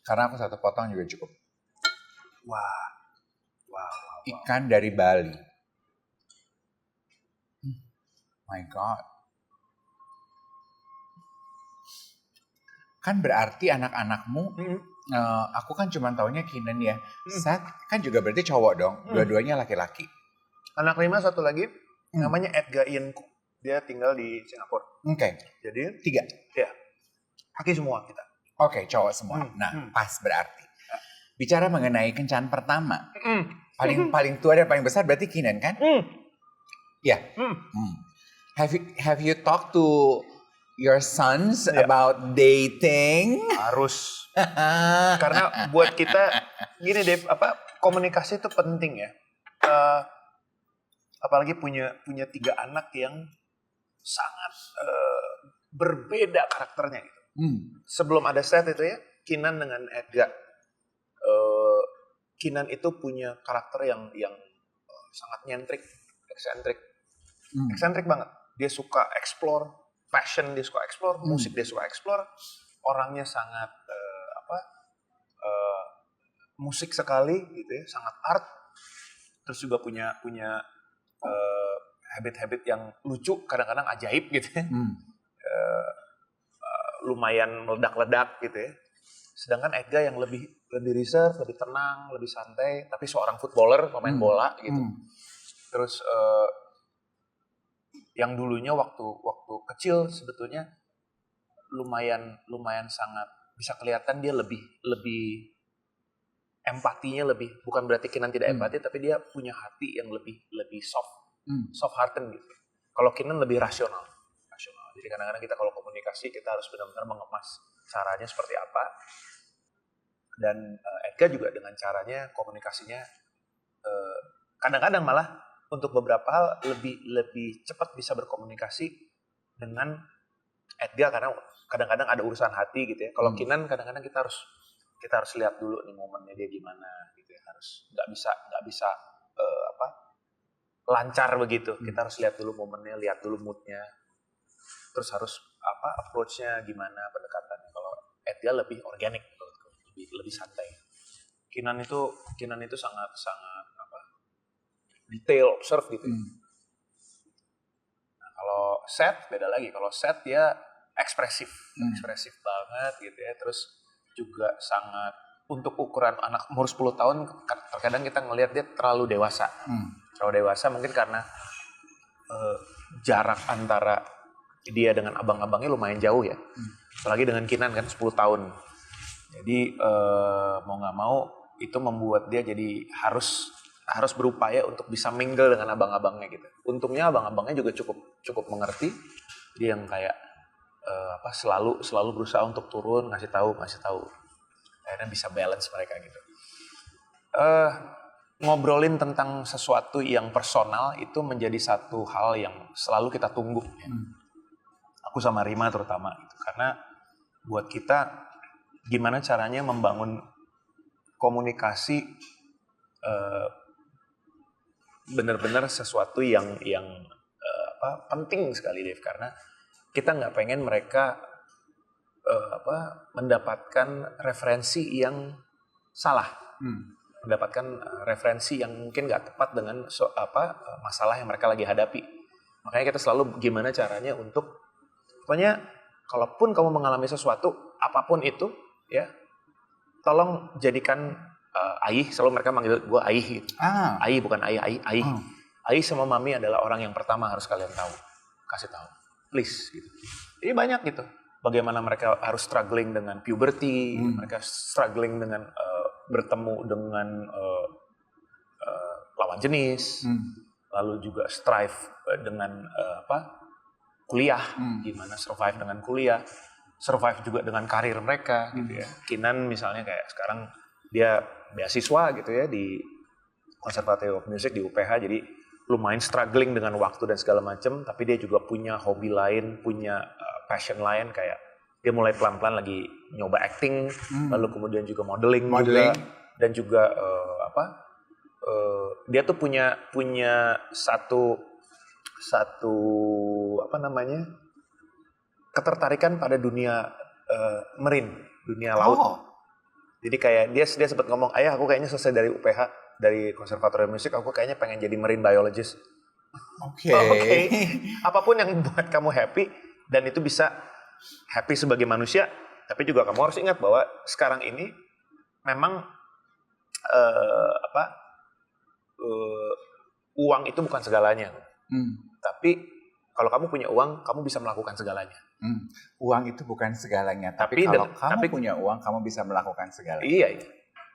A: Karena aku satu potong juga cukup.
B: Wow.
A: Ikan dari Bali. My God. Kan berarti anak-anakmu, aku kan cuma taunya Kinan ya. Seth kan juga berarti cowok dong. Dua-duanya laki-laki.
B: Anak 5 satu lagi namanya Edgar Ian Cook. Dia tinggal di Singapura.
A: Oke.
B: Jadi
A: 3.
B: ya. Kaki semua kita.
A: Oke, cowok semua. Nah, pas berarti. Bicara mengenai kencan pertama. Paling tua dan paling besar berarti Kinan kan? Ya. Have you talked to your sons about dating?
B: Harus. Karena buat kita gini Dave, komunikasi itu penting ya. Apalagi punya 3 anak yang sangat berbeda karakternya gitu. Sebelum ada Seth itu ya, Kinan dengan Edgar. Kinan itu punya karakter yang sangat nyentrik, eksentrik banget. Dia suka explore, fashion dia suka explore, musik dia suka explore. Orangnya sangat musik sekali gitu ya, sangat art. Terus juga punya habit-habit yang lucu, kadang-kadang ajaib gitu ya. Lumayan meledak-ledak gitu ya. Sedangkan Edgar yang lebih reserve, lebih tenang, lebih santai, tapi seorang footballer, pemain bola gitu. Terus yang dulunya waktu kecil sebetulnya lumayan sangat bisa kelihatan dia lebih empatinya lebih, bukan berarti Kinan tidak empati, tapi dia punya hati yang lebih soft hearted gitu. Kalau Kinan lebih rasional. Jadi kadang-kadang kita kalau komunikasi kita harus benar-benar mengemas caranya seperti apa. Dan Edgar juga dengan caranya komunikasinya kadang-kadang malah untuk beberapa hal lebih cepat bisa berkomunikasi dengan Edgar karena kadang-kadang ada urusan hati gitu ya. Kalau Kinan kadang-kadang kita harus lihat dulu nih momennya dia gimana gitu ya. Harus nggak bisa lancar begitu. Kita harus lihat dulu momennya, lihat dulu moodnya. Terus harus approach-nya gimana pendekatannya. Kalau Edgar lebih organik, lebih santai. Kinan itu sangat detail, observe gitu. Nah, kalau Seth beda lagi. Kalau Seth dia ekspresif banget gitu ya. Terus juga sangat untuk ukuran anak umur 10 tahun terkadang kita ngelihat dia terlalu dewasa. Terlalu dewasa mungkin karena jarak antara dia dengan abang-abangnya lumayan jauh ya. Apalagi dengan Kinan kan 10 tahun. Jadi mau nggak mau itu membuat dia jadi harus berupaya untuk bisa mingle dengan abang-abangnya gitu. Untungnya abang-abangnya juga cukup mengerti. Dia yang kayak selalu berusaha untuk turun ngasih tahu. Akhirnya bisa balance mereka gitu. Ngobrolin tentang sesuatu yang personal itu menjadi satu hal yang selalu kita tunggu. Ya. Aku sama Rima terutama gitu. Karena buat kita gimana caranya membangun komunikasi benar-benar sesuatu yang penting sekali Dave, karena kita nggak pengen mereka mendapatkan referensi yang salah, mendapatkan referensi yang mungkin nggak tepat dengan masalah yang mereka lagi hadapi. Makanya kita selalu gimana caranya untuk pokoknya kalaupun kamu mengalami sesuatu apapun itu ya, tolong jadikan Aih, selalu mereka manggil gue Aih gitu. Aih bukan Aih. Aih sama Mami adalah orang yang pertama harus kalian tahu, kasih tahu, please gitu. Jadi banyak gitu. Bagaimana mereka harus struggling dengan puberty, mereka struggling dengan bertemu dengan lawan jenis, lalu juga strive dengan kuliah, gimana survive dengan kuliah. survive juga dengan karir mereka gitu ya. Kinan misalnya kayak sekarang dia beasiswa gitu ya di Conservatory of Music di UPH, jadi lumayan struggling dengan waktu dan segala macam, tapi dia juga punya hobi lain, punya passion lain, kayak dia mulai pelan-pelan lagi nyoba acting, lalu kemudian juga modeling. Juga, dan juga dia tuh punya satu apa namanya, ketertarikan pada dunia marine, dunia laut. Jadi kayak dia sempat ngomong, ayah aku kayaknya selesai dari UPH, dari Konservatorium Musik, aku kayaknya pengen jadi marine biologist. Oke. Apapun yang buat kamu happy, dan itu bisa happy sebagai manusia, tapi juga kamu harus ingat bahwa sekarang ini memang uang itu bukan segalanya. Tapi kalau kamu punya uang, kamu bisa melakukan segalanya.
A: Uang itu bukan segalanya, tapi kalau kamu punya uang, kamu bisa melakukan segalanya.
B: Iya.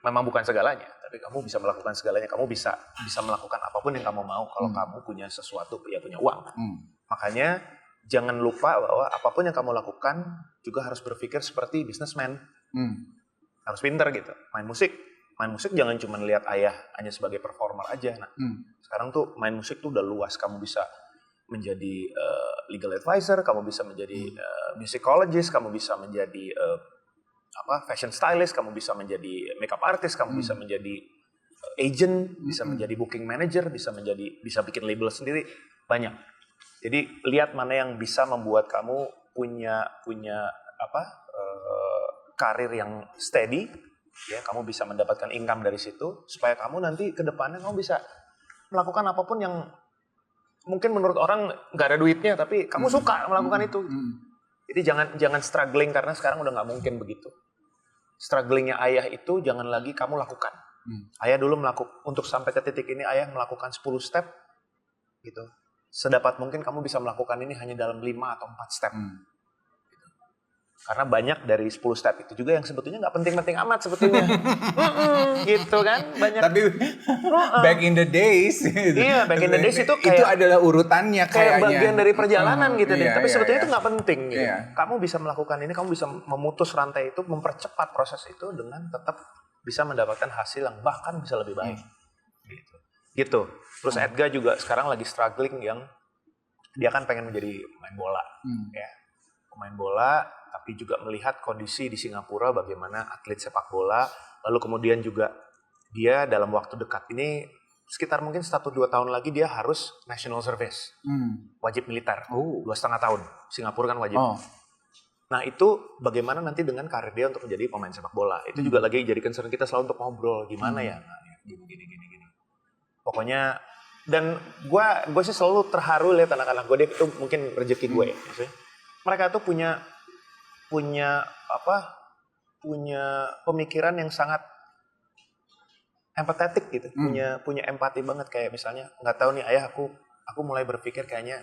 B: Memang bukan segalanya, tapi kamu bisa melakukan segalanya. Kamu bisa melakukan apapun yang kamu mau kalau kamu punya sesuatu, ya punya uang. Makanya jangan lupa bahwa apapun yang kamu lakukan juga harus berpikir seperti businessman. Harus pintar gitu. Main musik jangan cuma lihat ayah hanya sebagai performer aja. Nah, sekarang tuh main musik tuh udah luas. Kamu bisa menjadi legal advisor, kamu bisa menjadi musicologist, kamu bisa menjadi fashion stylist, kamu bisa menjadi makeup artist, kamu bisa menjadi agent, bisa menjadi booking manager, bisa bikin label sendiri, banyak. Jadi lihat mana yang bisa membuat kamu punya karir yang steady, ya kamu bisa mendapatkan income dari situ, supaya kamu nanti ke depannya kamu bisa melakukan apapun yang mungkin menurut orang nggak ada duitnya, tapi kamu suka melakukan itu. Jadi jangan struggling, karena sekarang udah nggak mungkin begitu. Strugglingnya ayah itu jangan lagi kamu lakukan. Ayah dulu untuk sampai ke titik ini ayah melakukan 10 step gitu. Sedapat mungkin kamu bisa melakukan ini hanya dalam 5 atau 4 step. Gitu. Karena banyak dari 10 step itu juga yang sebetulnya nggak penting-penting amat sebetulnya. Gitu kan, banyak.
A: Tapi back in the days.
B: Iya, back in the days itu kayak
A: itu adalah urutannya
B: kayak
A: kayaknya.
B: bagian dari perjalanan gitu deh. Tapi sebetulnya itu nggak penting. Gitu. Kamu bisa melakukan ini, kamu bisa memutus rantai itu, mempercepat proses itu dengan tetap bisa mendapatkan hasil yang bahkan bisa lebih baik. Gitu. Terus Edgar juga sekarang lagi struggling yang dia kan pengen menjadi pemain bola. Ya. Pemain bola, tapi juga melihat kondisi di Singapura bagaimana atlet sepak bola. Lalu kemudian juga dia dalam waktu dekat ini sekitar mungkin 1-2 tahun lagi dia harus national service, wajib militer, 2,5 tahun. Singapura kan wajib. Nah itu bagaimana nanti dengan karir dia untuk menjadi pemain sepak bola. Itu juga lagi jadi concern kita selalu untuk ngobrol gimana ya, nah, gini. Pokoknya dan gue sih selalu terharu lihat anak-anak gue, itu mungkin rezeki gue ya. Mereka tuh punya pemikiran yang sangat empatetik gitu, punya empati banget. Kayak misalnya nggak tahu nih ayah, aku mulai berpikir kayaknya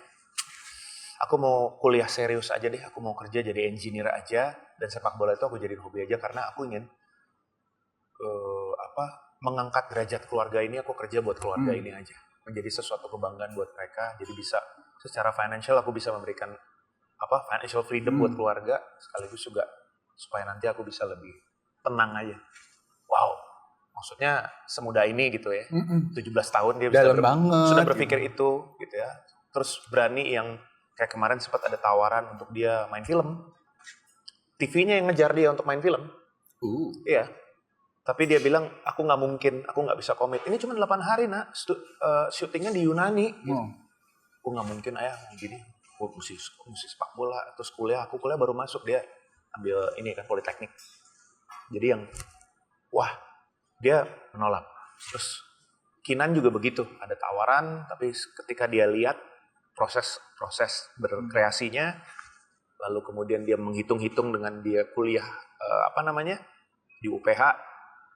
B: aku mau kuliah serius aja deh, aku mau kerja jadi engineer aja, dan sepak bola itu aku jadiin hobi aja karena aku ingin mengangkat derajat keluarga ini. Aku kerja buat keluarga ini aja, menjadi sesuatu kebanggaan buat mereka. Jadi bisa secara financial aku bisa memberikan financial freedom buat keluarga, sekaligus juga supaya nanti aku bisa lebih tenang aja. Wow, maksudnya semudah ini gitu ya. 17 tahun dia sudah berpikir itu gitu ya. Terus berani yang kayak kemarin sempat ada tawaran untuk dia main film. TV-nya yang ngejar dia untuk main film. Iya. Tapi dia bilang, aku nggak mungkin, aku nggak bisa komit. Ini cuma 8 hari nak, syutingnya di Yunani. Gitu. Aku nggak mungkin ayah gini. Aku mesti sepak bola, terus aku kuliah baru masuk, dia ambil ini kan politeknik. Jadi yang, dia menolak. Terus Kinan juga begitu, ada tawaran, tapi ketika dia lihat proses berkreasinya, lalu kemudian dia menghitung-hitung dengan dia kuliah di UPH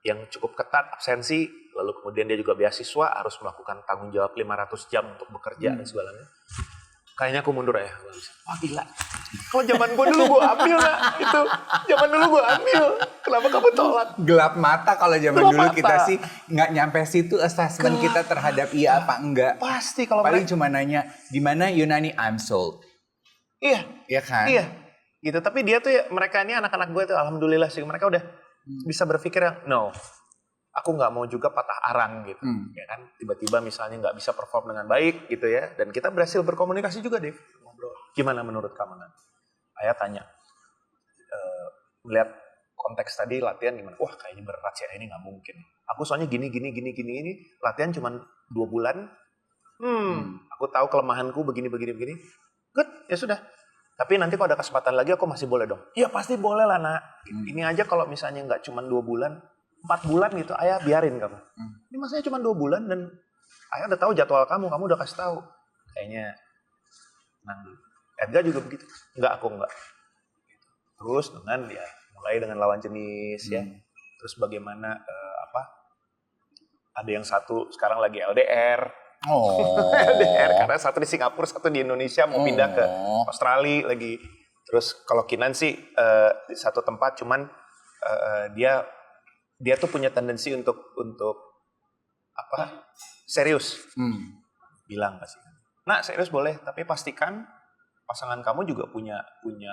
B: yang cukup ketat absensi, lalu kemudian dia juga beasiswa, harus melakukan tanggung jawab 500 jam untuk bekerja dan segalanya. Kayaknya aku mundur ya. Wah gila. Kalau zaman gue dulu gue ambil nak. Itu zaman dulu gue ambil. Kenapa kamu tolak?
A: Gelap mata kalau zaman dulu kita sih nggak nyampe situ assessment kita terhadap iya apa enggak.
B: Pasti kalau
A: paling cuma nanya di mana Yunani, I'm sold.
B: Iya.
A: Iya kan?
B: Iya. gitu. Tapi dia tuh mereka ini anak-anak gue tuh alhamdulillah sih mereka udah bisa berpikir yang no, aku nggak mau juga patah arang gitu, ya kan? Tiba-tiba misalnya nggak bisa perform dengan baik gitu ya, dan kita berhasil berkomunikasi juga, Dev. Ngobrol. Gimana menurut kamu Nan? Ayah tanya, melihat konteks tadi latihan gimana? Wah kayaknya berat sih, ini nggak mungkin. Aku soalnya gini ini latihan cuma 2 bulan. Aku tahu kelemahanku begini. Good, ya sudah. Tapi nanti kalau ada kesempatan lagi aku masih boleh dong. Iya pasti boleh lah nak. Ini aja kalau misalnya nggak cuma 2 bulan, 4 bulan gitu, ayah biarin kamu. Ini masanya cuma 2 bulan dan ayah udah tahu jadwal kamu udah kasih tahu. Kayaknya, Edgar juga begitu. Enggak, aku enggak. Terus dengan ya mulai dengan lawan jenis ya. Terus bagaimana ada yang satu sekarang lagi LDR. LDR karena satu di Singapura, satu di Indonesia mau pindah ke Australia lagi. Terus kalau Kinan sih di satu tempat cuman dia tuh punya tendensi untuk serius. Bilang pasti. Nah, serius boleh, tapi pastikan pasangan kamu juga punya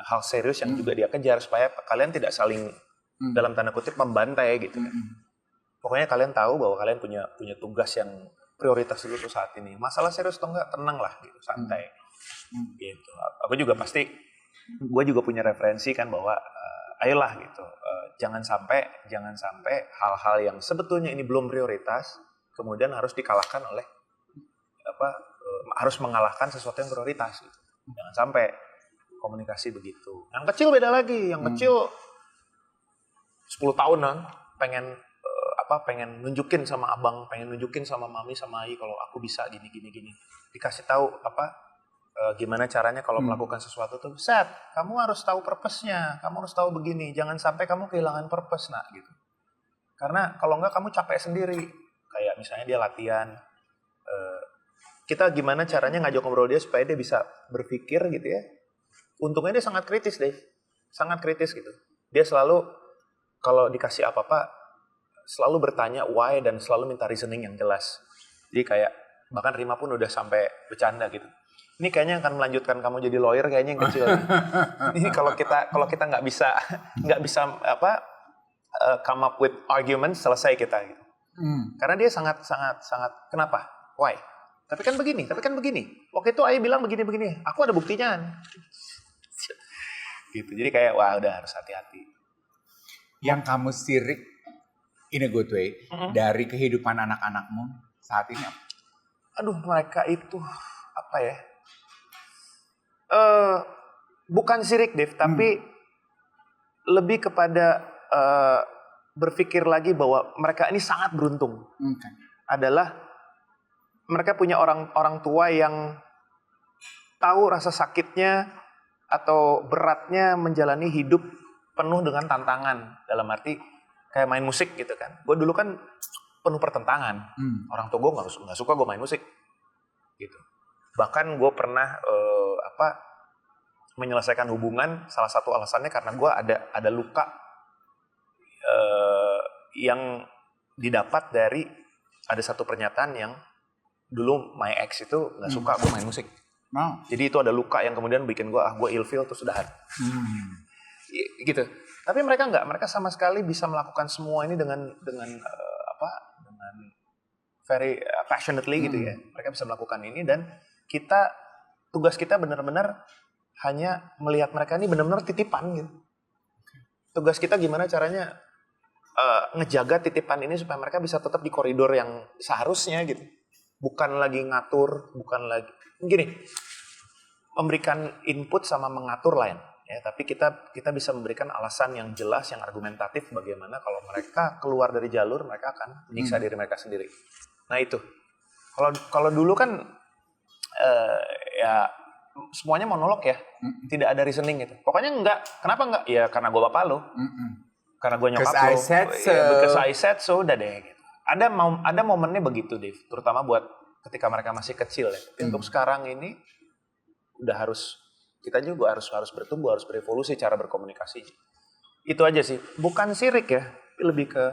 B: hal serius yang juga dia kejar supaya kalian tidak saling dalam tanda kutip membantai gitu kan. Pokoknya kalian tahu bahwa kalian punya tugas yang prioritas dulu saat ini. Masalah serius atau enggak, tenang lah gitu, santai. Gitu. Aku juga pasti, gue juga punya referensi kan bahwa ayolah gitu, jangan sampai hal-hal yang sebetulnya ini belum prioritas kemudian harus dikalahkan oleh harus mengalahkan sesuatu yang prioritas gitu. Jangan sampai komunikasi begitu. Yang kecil beda lagi, yang kecil 10 tahunan pengen nunjukin sama abang, pengen nunjukin sama mami sama Ai kalau aku bisa gini. Dikasih tahu gimana caranya kalau melakukan sesuatu tuh, set, kamu harus tahu purpose-nya, kamu harus tahu begini, jangan sampai kamu kehilangan purpose nak gitu. Karena kalau enggak kamu capek sendiri. Kayak misalnya dia latihan, kita gimana caranya ngajak ngobrol dia supaya dia bisa berpikir gitu ya. Untungnya dia sangat kritis deh, sangat kritis gitu. Dia selalu kalau dikasih apa-apa selalu bertanya why dan selalu minta reasoning yang jelas. Jadi kayak bahkan Rima pun udah sampai bercanda gitu. Ini kayaknya akan melanjutkan kamu jadi lawyer kayaknya yang kecil. Ini kalau kita nggak bisa come up with argument, selesai kita gitu. Karena dia sangat kenapa? Why? Tapi kan begini. Waktu itu Ayah bilang begini. Aku ada buktinya. Gitu. Jadi kayak wah udah harus hati-hati.
A: Yang kamu sirik in a good way dari kehidupan anak-anakmu saat ini?
B: Aduh, mereka itu apa ya? Bukan sirik, Dev, tapi lebih kepada berpikir lagi bahwa mereka ini sangat beruntung. Adalah mereka punya orang tua yang tahu rasa sakitnya atau beratnya menjalani hidup penuh dengan tantangan. Dalam arti kayak main musik gitu kan. Gue dulu kan penuh pertentangan. Orang tua gue nggak suka gue main musik. Gitu. Bahkan gue pernah menyelesaikan hubungan, salah satu alasannya karena gue ada luka yang didapat dari ada satu pernyataan yang dulu my ex itu nggak suka gue main musik. Jadi itu ada luka yang kemudian bikin gue ilfeel terus udahan. Gitu. Tapi mereka nggak, mereka sama sekali bisa melakukan semua ini dengan very passionately gitu ya. Mereka bisa melakukan ini dan tugas kita benar-benar hanya melihat mereka ini benar-benar titipan gitu. Tugas kita gimana caranya ngejaga titipan ini supaya mereka bisa tetap di koridor yang seharusnya gitu. Bukan lagi ngatur, bukan lagi gini. Memberikan input sama mengatur lain. Ya, tapi kita bisa memberikan alasan yang jelas, yang argumentatif bagaimana kalau mereka keluar dari jalur mereka akan menyiksa diri mereka sendiri. Nah itu, kalau dulu kan ya semuanya monolog ya, tidak ada reasoning gitu. Pokoknya enggak, kenapa enggak? Ya karena gue bapak lo, karena gue nyokap lo. Because I said so, udah deh. Gitu. Ada momennya begitu, Dev, terutama buat ketika mereka masih kecil ya. Untuk sekarang ini udah kita juga harus bertumbuh, harus berevolusi cara berkomunikasi. Itu aja sih, bukan sirik ya, lebih ke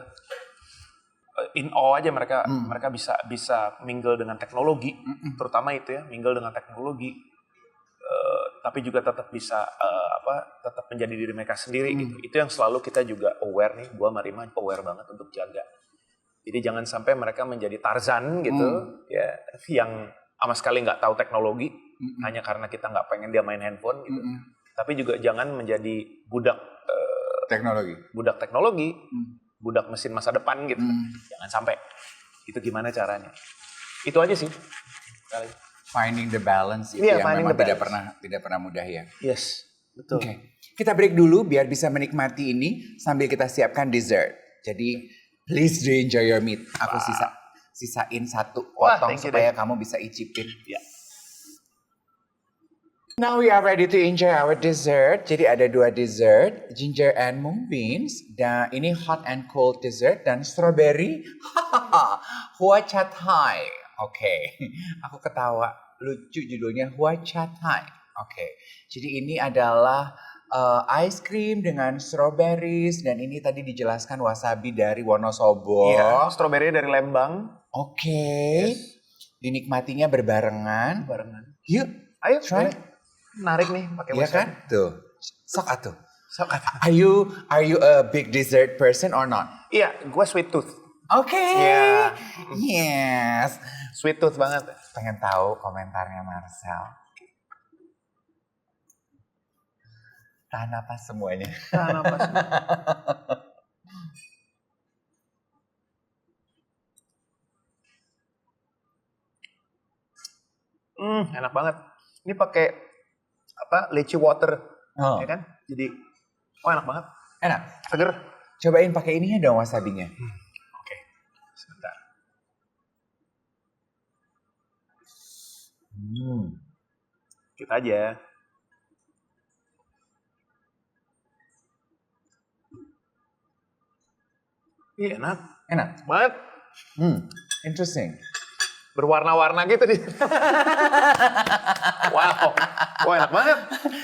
B: in awe aja mereka bisa mingle dengan teknologi, terutama itu ya, mingle dengan teknologi, tapi juga tetap bisa tetap menjadi diri mereka sendiri gitu. Itu yang selalu kita juga aware nih, gua sama Rima aware banget untuk jaga. Jadi jangan sampai mereka menjadi Tarzan gitu, ya, yang sama sekali nggak tahu teknologi hanya karena kita nggak pengen dia main handphone gitu. Tapi juga jangan menjadi budak teknologi, budak mesin masa depan gitu. Jangan sampai. Itu gimana caranya? Itu aja sih.
A: Finding the balance itu
B: Iya,
A: yang
B: finding
A: memang
B: the
A: tidak pernah mudah ya.
B: Yes, betul.
A: Oke. Kita break dulu biar bisa menikmati ini sambil kita siapkan dessert. Jadi please do enjoy your meat. Aku sisain satu potong supaya kamu bisa icipin.
B: Ya.
A: Now we are ready to enjoy our dessert. Jadi ada 2 dessert, ginger and mung beans. Dan ini hot and cold dessert dan strawberry. Hua cha thai. Oke. Aku ketawa. Lucu judulnya Hua cha thai. Oke. Jadi ini adalah ice cream dengan strawberries dan ini tadi dijelaskan wasabi dari Wonosobo.
B: Iya, strawberry dari Lembang.
A: Oke.
B: Yes.
A: Dinikmatinya berbarengan. Yuk,
B: Ayo,
A: try.
B: Narik nih pakai
A: Iya
B: wasabi.
A: kan? Tuh. Sok atuh. Are you a big dessert person or not?
B: Iya, gue sweet tooth.
A: Oke.
B: Iya.
A: Yes.
B: Sweet tooth banget.
A: Pengen tahu komentarnya Marcel. Tahan napas semuanya.
B: Tahan napas. Enak banget. Ini pakai lychee water, ya kan? Jadi, enak banget.
A: Enak.
B: Seger.
A: Cobain pakai ininya dong wasabinya.
B: Oke, sebentar. Kita aja. Iya, enak.
A: Enak.
B: Banget.
A: Interesting.
B: Berwarna-warna gitu di. Wow. Wah, enak banget.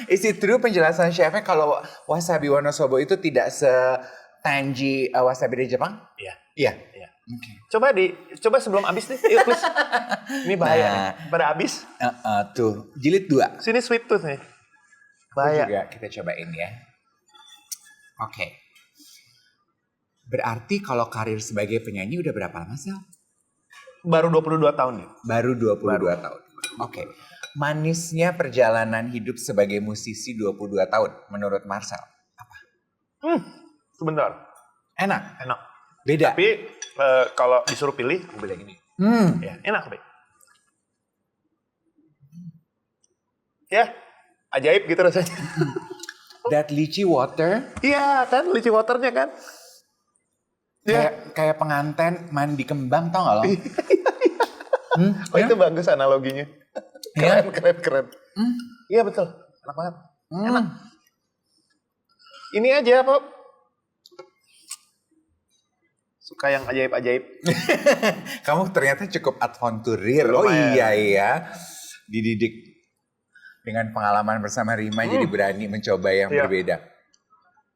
A: Is it true penjelasan chefnya kalau wasabi Wonosobo itu tidak se-tangy wasabi dari Jepang?
B: Iya.
A: Iya.
B: Iya.
A: Oke.
B: Coba sebelum habis nih. Yuk, please. Ini bahaya nih. Pada habis.
A: Tuh, jilid 2.
B: Sini sweet tooth nih.
A: Bahaya.
B: Bahaya.
A: Juga kita cobain ya. Oke. Berarti kalau karir sebagai penyanyi udah berapa lama sih?
B: Baru 22 tahun nih.
A: Baru 22 tahun. Oke. Manisnya perjalanan hidup sebagai musisi 22 tahun menurut Marcel apa?
B: Sebentar.
A: Enak.
B: Enak.
A: Beda.
B: Tapi kalau disuruh pilih, aku pilih yang ini. Ya, enak, Be. Ya, ajaib gitu rasanya.
A: That lychee water.
B: Iya kan, lychee waternya kan.
A: Kayak pengantin mandi kembang, tau gak lo?
B: Oh, itu bagus analoginya. Keren. Iya betul, enak banget. Enak. Ini aja, Pak. Suka yang ajaib-ajaib.
A: Kamu ternyata cukup adventurir. Oh
B: Lumayan.
A: iya. Dididik dengan pengalaman bersama Rima jadi berani mencoba yang berbeda.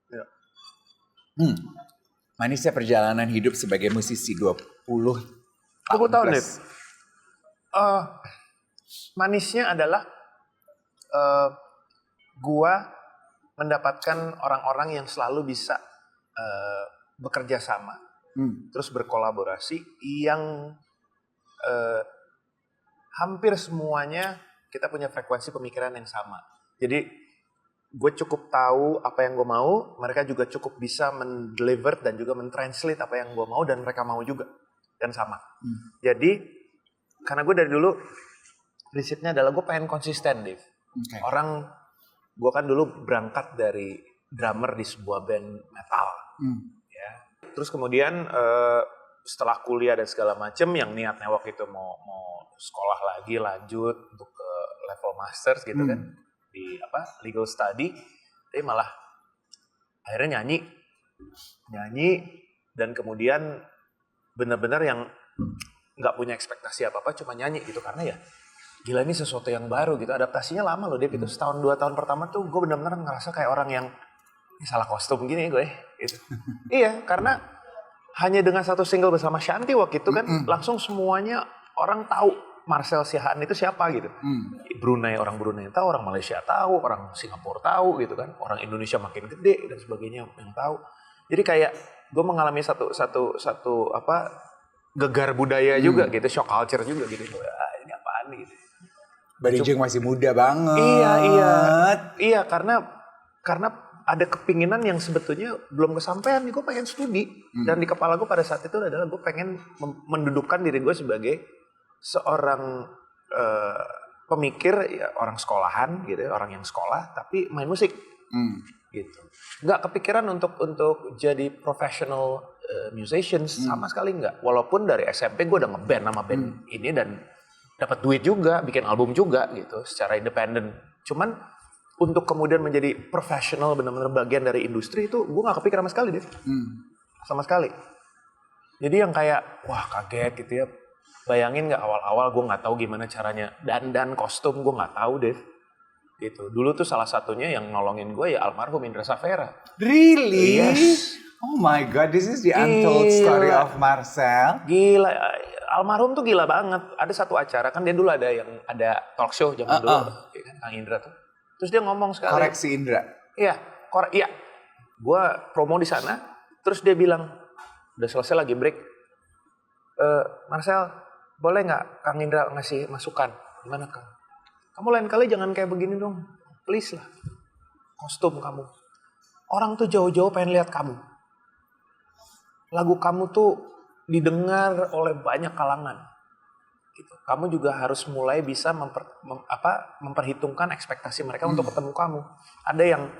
B: Iya.
A: Manisnya perjalanan hidup sebagai musisi 20
B: tahun
A: plus.
B: deh. Manisnya adalah gua mendapatkan orang-orang yang selalu bisa bekerja sama, terus berkolaborasi yang hampir semuanya kita punya frekuensi pemikiran yang sama. Jadi gue cukup tahu apa yang gue mau, mereka juga cukup bisa mendeliver dan juga mentranslate apa yang gue mau dan mereka mau juga dan sama. Jadi karena gue dari dulu prinsipnya adalah gue pengen konsisten, Dave.
A: Okay.
B: Gue kan dulu berangkat dari drummer di sebuah band metal, ya. Terus kemudian setelah kuliah dan segala macem, yang niatnya waktu itu mau sekolah lagi lanjut untuk ke level masters gitu kan di legal study, tapi malah akhirnya nyanyi dan kemudian benar-benar yang nggak punya ekspektasi apa-apa, cuma nyanyi gitu karena ya gila ini sesuatu yang baru gitu, adaptasinya lama loh Dave, itu setahun 2 tahun pertama tuh gue benar-benar ngerasa kayak orang yang salah kostum gini gue gitu. Iya, karena hanya dengan satu single bersama Shanti waktu itu kan langsung semuanya orang tahu Marcel Siahaan itu siapa gitu. Brunei, orang Brunei tahu, orang Malaysia tahu, orang Singapura tahu gitu kan. Orang Indonesia makin gede dan sebagainya yang tahu. Jadi kayak gue mengalami satu gegar budaya juga gitu, shock culture juga gitu. Ini apaan gitu.
A: Badijeng masih muda banget.
B: Iya karena ada kepinginan yang sebetulnya belum kesampaian. Gue pengen studi dan di kepala gue pada saat itu adalah gue pengen mendudukkan diri gue sebagai seorang pemikir, ya, orang sekolahan gitu, orang yang sekolah tapi main musik gitu. Nggak kepikiran untuk jadi professional musicians sama sekali nggak. Walaupun dari SMP gue udah ngeband sama band ini dan dapat duit juga, bikin album juga gitu secara independen. Cuman untuk kemudian menjadi profesional benar-benar bagian dari industri itu gue nggak kepikiran sama sekali deh, sama sekali. Jadi yang kayak wah kaget gitu ya. Bayangin nggak awal-awal gue nggak tahu gimana caranya dandan kostum, gue nggak tahu deh. Gitu. Dulu tuh salah satunya yang nolongin gue ya almarhum Indra Safera.
A: Really?
B: Yes.
A: Oh my God, this is the untold story of Marcel.
B: Gila, almarhum tuh gila banget. Ada satu acara kan dia dulu ada talk show zaman dulu, ya kan, Kang Indra tuh. Terus dia ngomong sekali.
A: Koreksi Indra.
B: Iya, iya. Gue promo di sana. Terus dia bilang, udah selesai lagi break. Marcel, boleh nggak Kang Indra ngasih masukan? Gimana Kang? Kamu lain kali jangan kayak begini dong. Please lah. Kostum kamu. Orang tuh jauh-jauh pengen lihat kamu. Lagu kamu tuh didengar oleh banyak kalangan. Gitu. Kamu juga harus mulai bisa memperhitungkan ekspektasi mereka untuk ketemu kamu. Ada yang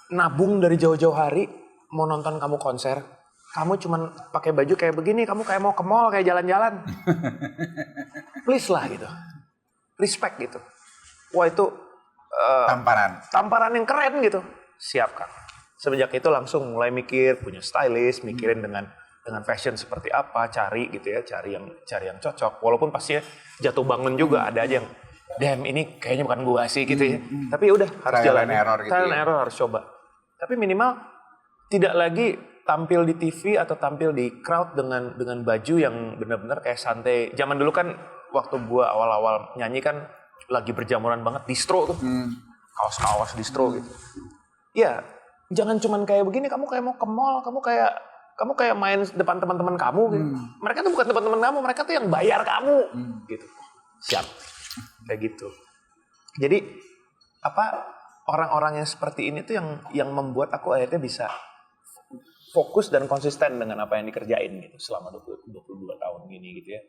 B: nabung dari jauh-jauh hari mau nonton kamu konser. Kamu cuman pakai baju kayak begini, kamu kayak mau ke mall, kayak jalan-jalan. Please lah gitu. Respect gitu. Wah itu tamparan yang keren gitu. Siap Kang. Semenjak itu langsung mulai mikir, punya stylist, mikirin dengan fashion seperti apa, cari gitu ya, cari yang cocok. Walaupun pasti jatuh bangun juga, ada aja yang damn ini kayaknya bukan gua sih gitu ya. Tapi udah harus jalan error gitu. Trial and error harus coba. Tapi minimal tidak lagi tampil di TV atau tampil di crowd dengan baju yang benar-benar kayak santai. Zaman dulu kan waktu gua awal-awal nyanyi kan lagi berjamuran banget distro tuh. Kaos-kaos distro gitu. Ya, jangan cuman kayak begini, kamu kayak mau ke mall, kamu kayak main depan teman-teman kamu gitu. Mereka tuh bukan teman-teman kamu, mereka tuh yang bayar kamu gitu. Siap. Kayak gitu. Jadi orang-orang yang seperti ini tuh yang membuat aku akhirnya bisa fokus dan konsisten dengan apa yang dikerjain gitu selama 22 tahun gini gitu ya.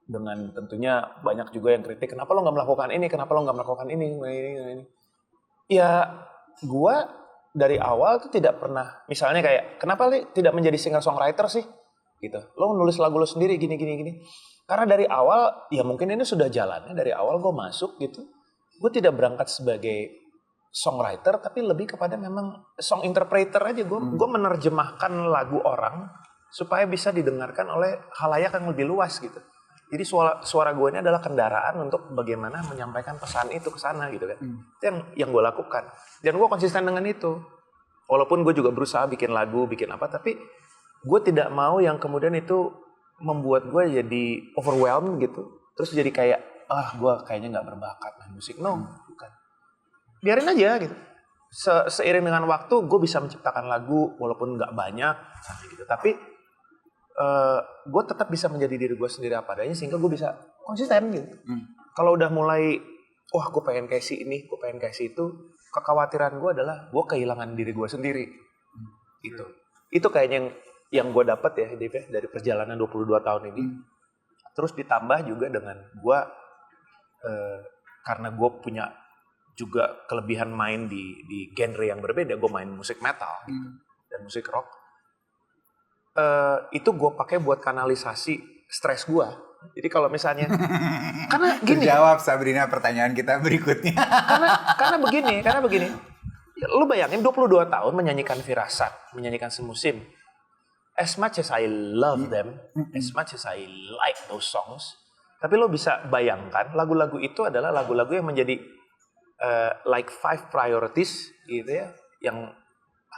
B: Dengan tentunya banyak juga yang kritik, kenapa lo nggak melakukan ini, kenapa lo nggak melakukan ini. Ya, gua dari awal tuh tidak pernah, misalnya kayak, kenapa lo tidak menjadi singer-songwriter sih? Gitu. Lo nulis lagu lo sendiri gini. Karena dari awal, ya mungkin ini sudah jalannya, dari awal gue masuk gitu, gue tidak berangkat sebagai songwriter, tapi lebih kepada memang song interpreter aja. Gue menerjemahkan lagu orang supaya bisa didengarkan oleh khalayak yang lebih luas gitu. Jadi suara gue ini adalah kendaraan untuk bagaimana menyampaikan pesan itu ke sana gitu kan. Itu yang gue lakukan. Dan gue konsisten dengan itu. Walaupun gue juga berusaha bikin lagu, bikin apa, tapi gue tidak mau yang kemudian itu membuat gue jadi overwhelmed gitu. Terus jadi kayak, gue kayaknya gak berbakat main musik. No, bukan. Biarin aja gitu. Seiring dengan waktu gue bisa menciptakan lagu walaupun gak banyak gitu. Tapi gue tetap bisa menjadi diri gue sendiri apa adanya sehingga gue bisa konsisten gitu. Kalau udah mulai gue pengen kayak si ini, gue pengen kayak si itu, kekhawatiran gue adalah gue kehilangan diri gue sendiri gitu. Itu kayaknya yang gue dapat ya Dave, dari perjalanan 22 tahun ini. Terus ditambah juga dengan gue karena gue punya juga kelebihan main di genre yang berbeda. Gue main musik metal dan musik rock. Itu gue pakai buat kanalisasi stres gue. Jadi kalau misalnya karena gini.
A: Terjawab Sabrina pertanyaan kita berikutnya.
B: karena begini. Lu bayangin 22 tahun menyanyikan Firasat, menyanyikan Semusim. As much as I love them, as much as I like those songs, tapi lo bisa bayangkan lagu-lagu itu adalah lagu-lagu yang menjadi like 5 priorities gitu ya, yang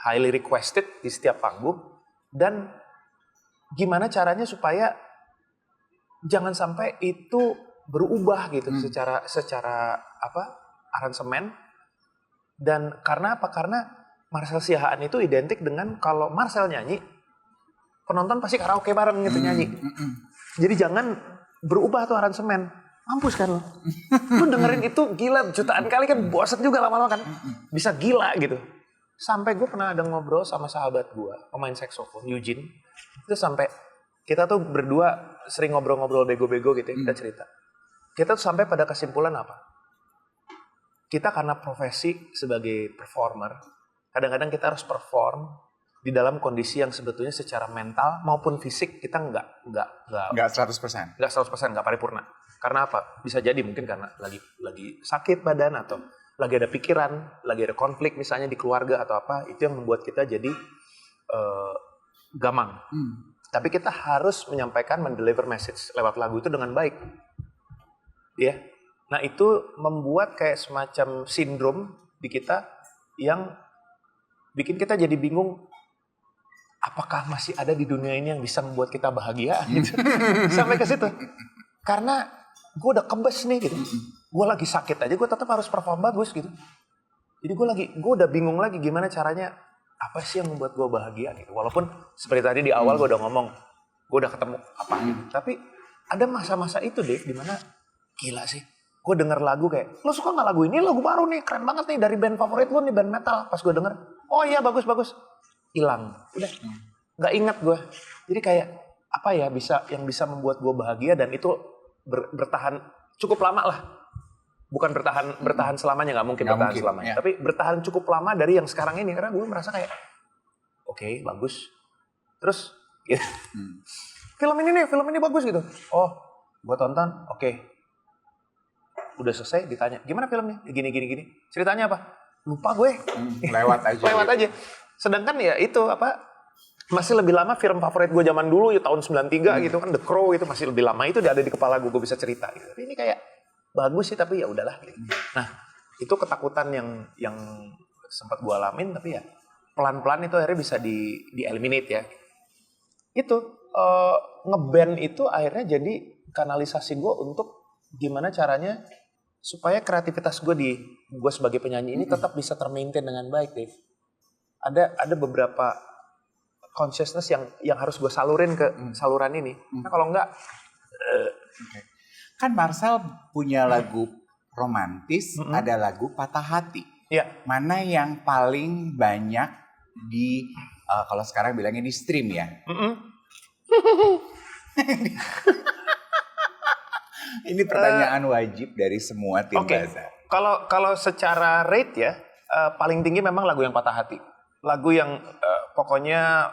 B: highly requested di setiap panggung. Dan gimana caranya supaya jangan sampai itu berubah gitu secara aransemen. Dan karena apa? Karena Marcel Siahaan itu identik dengan kalau Marcel nyanyi, penonton pasti karaoke bareng gitu nyanyi. Jadi jangan berubah tuh aransemen. Mampus kan lo. Lu dengerin itu gila jutaan kali kan bosan juga lama-lama kan. Bisa gila gitu. Sampai gue pernah ada ngobrol sama sahabat gue, pemain saksofon, Eugene. Itu sampai kita tuh berdua sering ngobrol-ngobrol bego-bego gitu ya, kita cerita. Kita tuh sampai pada kesimpulan apa? Kita karena profesi sebagai performer, kadang-kadang kita harus perform di dalam kondisi yang sebetulnya secara mental maupun fisik kita nggak
A: 100%.
B: Nggak 100%, nggak paripurna. Karena apa? Bisa jadi mungkin karena lagi sakit badan atau lagi ada pikiran, lagi ada konflik misalnya di keluarga atau apa, itu yang membuat kita jadi gamang. Tapi kita harus menyampaikan, mendeliver message lewat lagu itu dengan baik. Ya. Nah itu membuat kayak semacam sindrom di kita yang bikin kita jadi bingung, apakah masih ada di dunia ini yang bisa membuat kita bahagia gitu. Sampai ke situ. Karena gue udah kebes nih gitu. Gue lagi sakit aja gue tetap harus perform bagus gitu. Jadi gue udah bingung lagi gimana caranya, apa sih yang membuat gue bahagia gitu. Walaupun seperti tadi di awal gue udah ngomong, gue udah ketemu apa gitu. Tapi ada masa-masa itu deh dimana gila sih. Gue denger lagu kayak, lo suka gak lagu ini? Lagu baru nih, keren banget nih dari band favorit lo nih, band metal. Pas gue denger, oh iya bagus. Hilang, udah gak inget gue. Jadi kayak apa ya yang bisa membuat gue bahagia dan itu bertahan cukup lama lah. Bukan bertahan selamanya, nggak mungkin bertahan selamanya. Ya. Tapi bertahan cukup lama dari yang sekarang ini karena gue merasa kayak oke, bagus. Terus gitu. film ini bagus gitu. Oh, gue tonton, oke. Udah selesai ditanya, gimana filmnya? Gini. Ceritanya apa? Lupa gue.
A: Lewat aja.
B: Sedangkan ya itu apa? Masih lebih lama film favorit gue zaman dulu ya tahun 93 gitu kan, The Crow itu masih lebih lama, itu udah ada di kepala gue bisa cerita gitu. Tapi ini kayak bagus sih tapi ya udahlah gitu. Nah, itu ketakutan yang sempat gue alamin tapi ya pelan-pelan itu akhirnya bisa di-eliminate ya. Itu ngeband itu akhirnya jadi kanalisasi gue untuk gimana caranya supaya kreativitas gue sebagai penyanyi ini tetap bisa termaintain dengan baik, Dave. Ada beberapa consciousness yang harus gue salurin ke saluran ini. Nah kalau enggak,
A: kan Marcel punya lagu romantis, ada lagu patah hati.
B: Ya. Mana
A: yang paling banyak di kalau sekarang bilangnya di stream ya? Ini pertanyaan wajib dari semua tim Bazar.
B: Kalau secara rate ya, paling tinggi memang lagu yang patah hati. Lagu yang pokoknya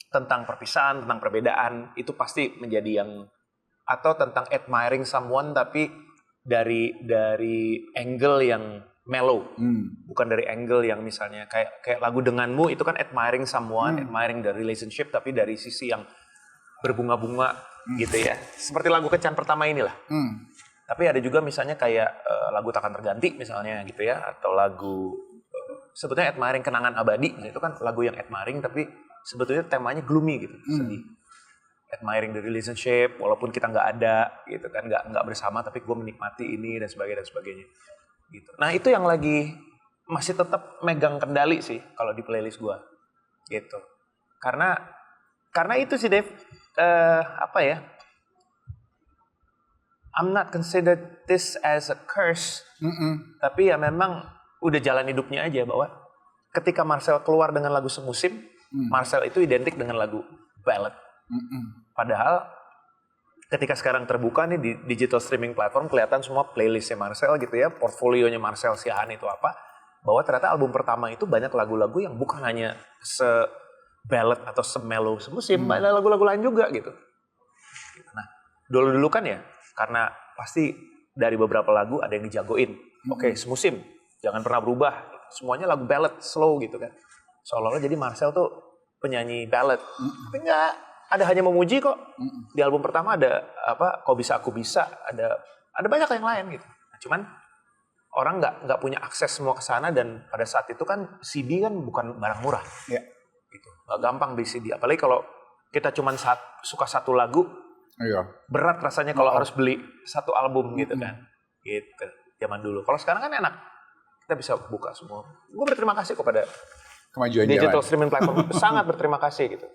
B: tentang perpisahan, tentang perbedaan, itu pasti menjadi yang, atau tentang admiring someone tapi dari angle yang mellow, bukan dari angle yang misalnya kayak lagu Denganmu itu kan admiring someone, admiring the relationship tapi dari sisi yang berbunga-bunga gitu ya. Seperti lagu Kencan pertama inilah. Tapi ada juga misalnya kayak lagu Takkan Terganti misalnya gitu ya, atau lagu sebetulnya admiring Kenangan Abadi, itu kan lagu yang admiring tapi sebetulnya temanya gloomy gitu, sedih. Admiring the relationship walaupun kita nggak ada gitu kan, nggak bersama tapi gue menikmati ini dan sebagainya gitu. Nah itu yang lagi masih tetap megang kendali sih kalau di playlist gue gitu. Karena itu sih Dave, apa ya, I'm not considered this as a curse, tapi ya memang udah jalan hidupnya aja bahwa ketika Marcel keluar dengan lagu semusim, Marcel itu identik dengan lagu ballad. Padahal ketika sekarang terbuka nih di digital streaming platform kelihatan semua playlistnya Marcel gitu ya, portfolionya Marcel Siahaan itu apa, bahwa ternyata album pertama itu banyak lagu-lagu yang bukan hanya se-ballad atau se-mellow semusim, ada lagu-lagu lain juga gitu. Nah, dulu kan ya, karena pasti dari beberapa lagu ada yang dijagoin. Oke, semusim, jangan pernah berubah. Semuanya lagu ballad, slow gitu kan. Seolah-olah jadi Marcel tuh penyanyi ballad. Tapi enggak, ada Hanya Memuji kok. Di album pertama ada apa? Kau Bisa Aku Bisa, ada banyak yang lain gitu. Nah, cuman orang nggak punya akses semua ke sana, dan pada saat itu kan CD kan bukan barang murah.
A: Ya.
B: Gitu. Gak gampang beli CD, apalagi kalau kita cuman suka satu lagu,
A: Iya.
B: berat rasanya kalau harus beli satu album gitu kan. Gitu. Zaman dulu. Kalau sekarang kan enak. Kita bisa buka semua. Gue berterima kasih kepada
A: Kemajuan
B: digital
A: zaman.
B: streaming platform. Sangat berterima kasih gitu.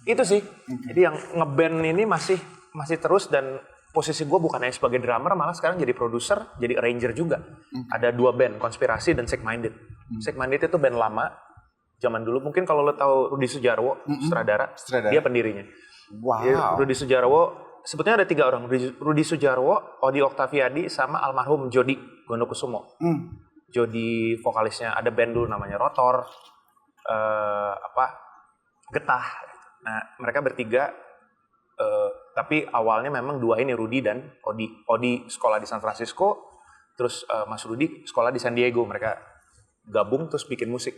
B: Itu sih. Jadi yang ngeband ini masih terus, dan posisi gue bukan hanya sebagai drummer, malah sekarang jadi produser, jadi arranger juga. Ada 2 band, Konspirasi dan Sick Minded. Sick Minded itu band lama zaman dulu. Mungkin kalau lo tahu Rudi Sudjarwo, sutradara, dia pendirinya.
A: Wow.
B: Rudi Sudjarwo, sebetulnya ada 3 orang. Rudi Sudjarwo, Odi Oktaviadi, sama almarhum Jody Gondokusumo. Jody vokalisnya, ada band dulu namanya Rotor, Getah. Nah, mereka bertiga, tapi awalnya memang 2 ini, Rudi dan Odi. Odi sekolah di San Francisco, terus Mas Rudi sekolah di San Diego. Mereka gabung terus bikin musik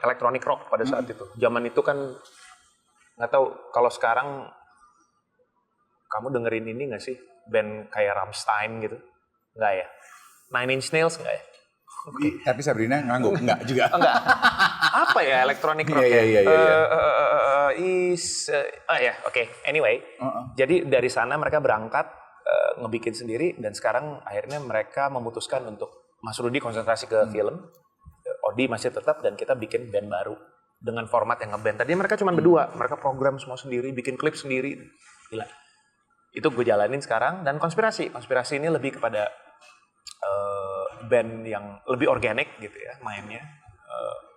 B: elektronik rock pada saat itu. Zaman itu kan nggak tahu kalau sekarang kamu dengerin ini nggak sih, band kayak Rammstein gitu? Nggak ya? Nine Inch Nails nggak ya?
A: Tapi Sabrina ngangguk, enggak juga.
B: Enggak. Apa ya elektronik rock ya?
A: Iya.
B: Oke. Anyway, jadi dari sana mereka berangkat ngebikin sendiri, dan sekarang akhirnya mereka memutuskan untuk Mas Rudi konsentrasi ke film, Odi masih tetap, dan kita bikin band baru dengan format yang ngeband. Tadi mereka cuma berdua, mereka program semua sendiri, bikin klip sendiri, gila. Itu gue jalanin sekarang. Dan Konspirasi ini lebih kepada band yang lebih organik gitu ya mainnya.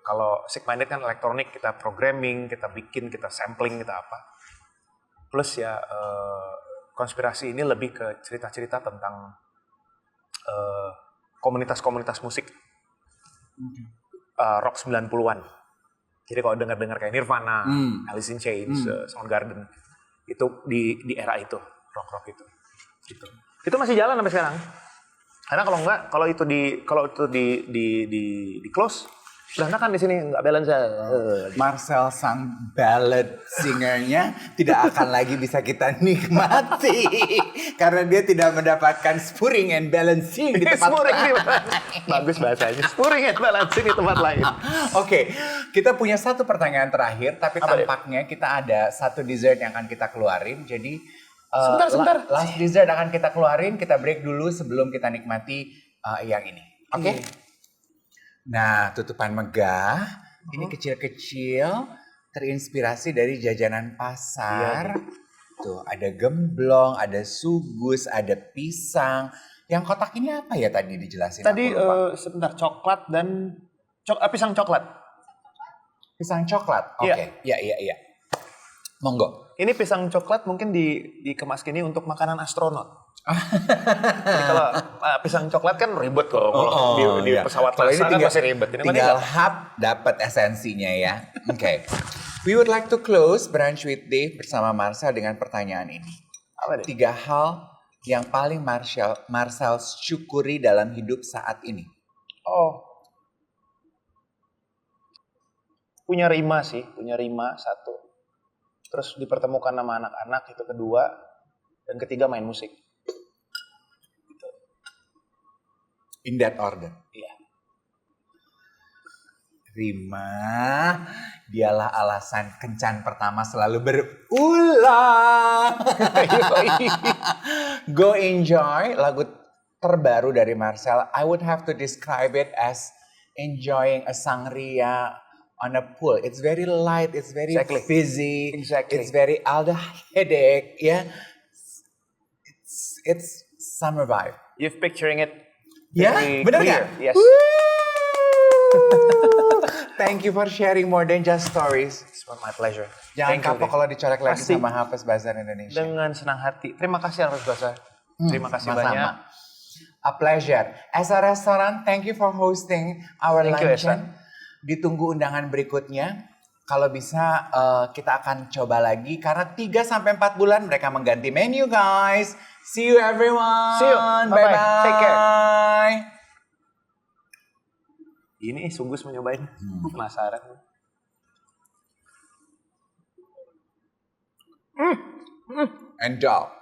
B: Kalau Sick Minded kan elektronik, kita programming, kita bikin, kita sampling, kita apa. Plus ya Konspirasi ini lebih ke cerita-cerita tentang komunitas-komunitas musik rock 90-an. Jadi kalau dengar-dengar kayak Nirvana, Alice in Chains, Soundgarden, itu di era itu, rock itu. Gitu. Itu masih jalan sampai sekarang. Karena kalau itu di close, berantakan di sini, nggak balance.
A: Marcel sang ballad singernya tidak akan lagi bisa kita nikmati karena dia tidak mendapatkan spurring and balancing di tempat lain.
B: Bagus bahasanya, spurring and balancing di tempat lain.
A: Oke, kita punya satu pertanyaan terakhir, tapi
B: Apa
A: tampaknya kita ada satu dessert yang akan kita keluarin. Jadi
B: Sebentar.
A: last dessert akan kita keluarin. Kita break dulu sebelum kita nikmati yang ini. Oke? Nah, tutupan megah. Ini kecil-kecil, terinspirasi dari jajanan pasar. Tuh, ada gemblong, ada sugus, ada pisang. Yang kotak ini apa ya tadi dijelasin?
B: Tadi sebentar, coklat dan pisang coklat.
A: Pisang coklat. Oke. Iya. Monggo.
B: Ini pisang coklat mungkin dikemas gini untuk makanan astronot. Jadi kalau pisang coklat kan ribet kalau di pesawat
A: Kalau ini
B: NASA kan masih ribet. Ini
A: tinggal hap dapat esensinya ya. Oke. We would like to close Brunch with Dave bersama Marcel dengan pertanyaan ini.
B: Apa nih?
A: 3 hal yang paling Marcel syukuri dalam hidup saat ini.
B: Punya rima satu. Terus dipertemukan sama anak-anak, itu kedua. Dan ketiga main musik.
A: In that order.
B: Iya.
A: Rima, dialah alasan kencan pertama selalu berulang. Go Enjoy, lagu terbaru dari Marcel. I would have to describe it as enjoying a sangria on a pool. It's very light, it's very fizzy, it's very aldehydic, yeah. It's summer vibe.
B: You're picturing it.
A: Yeah, benar
B: clear.
A: kan?
B: Yes.
A: Thank you for sharing more than just stories.
B: It's my pleasure.
A: Jangan kapok kalau dicolek lagi
B: Pasti.
A: sama Hafiz Bazar Indonesia.
B: Dengan senang hati. Terima kasih Hafiz Bazar. Terima kasih
A: Sama-sama.
B: banyak.
A: A pleasure. As a restaurant, thank you for hosting our
B: Thank you,
A: luncheon. Ditunggu undangan berikutnya. Kalau bisa kita akan coba lagi karena 3-4 bulan mereka mengganti menu, guys. See you everyone.
B: See you. Bye-bye. Take care.
A: Bye.
B: Ini sungguh menyobain. Penasaran.
A: And dog.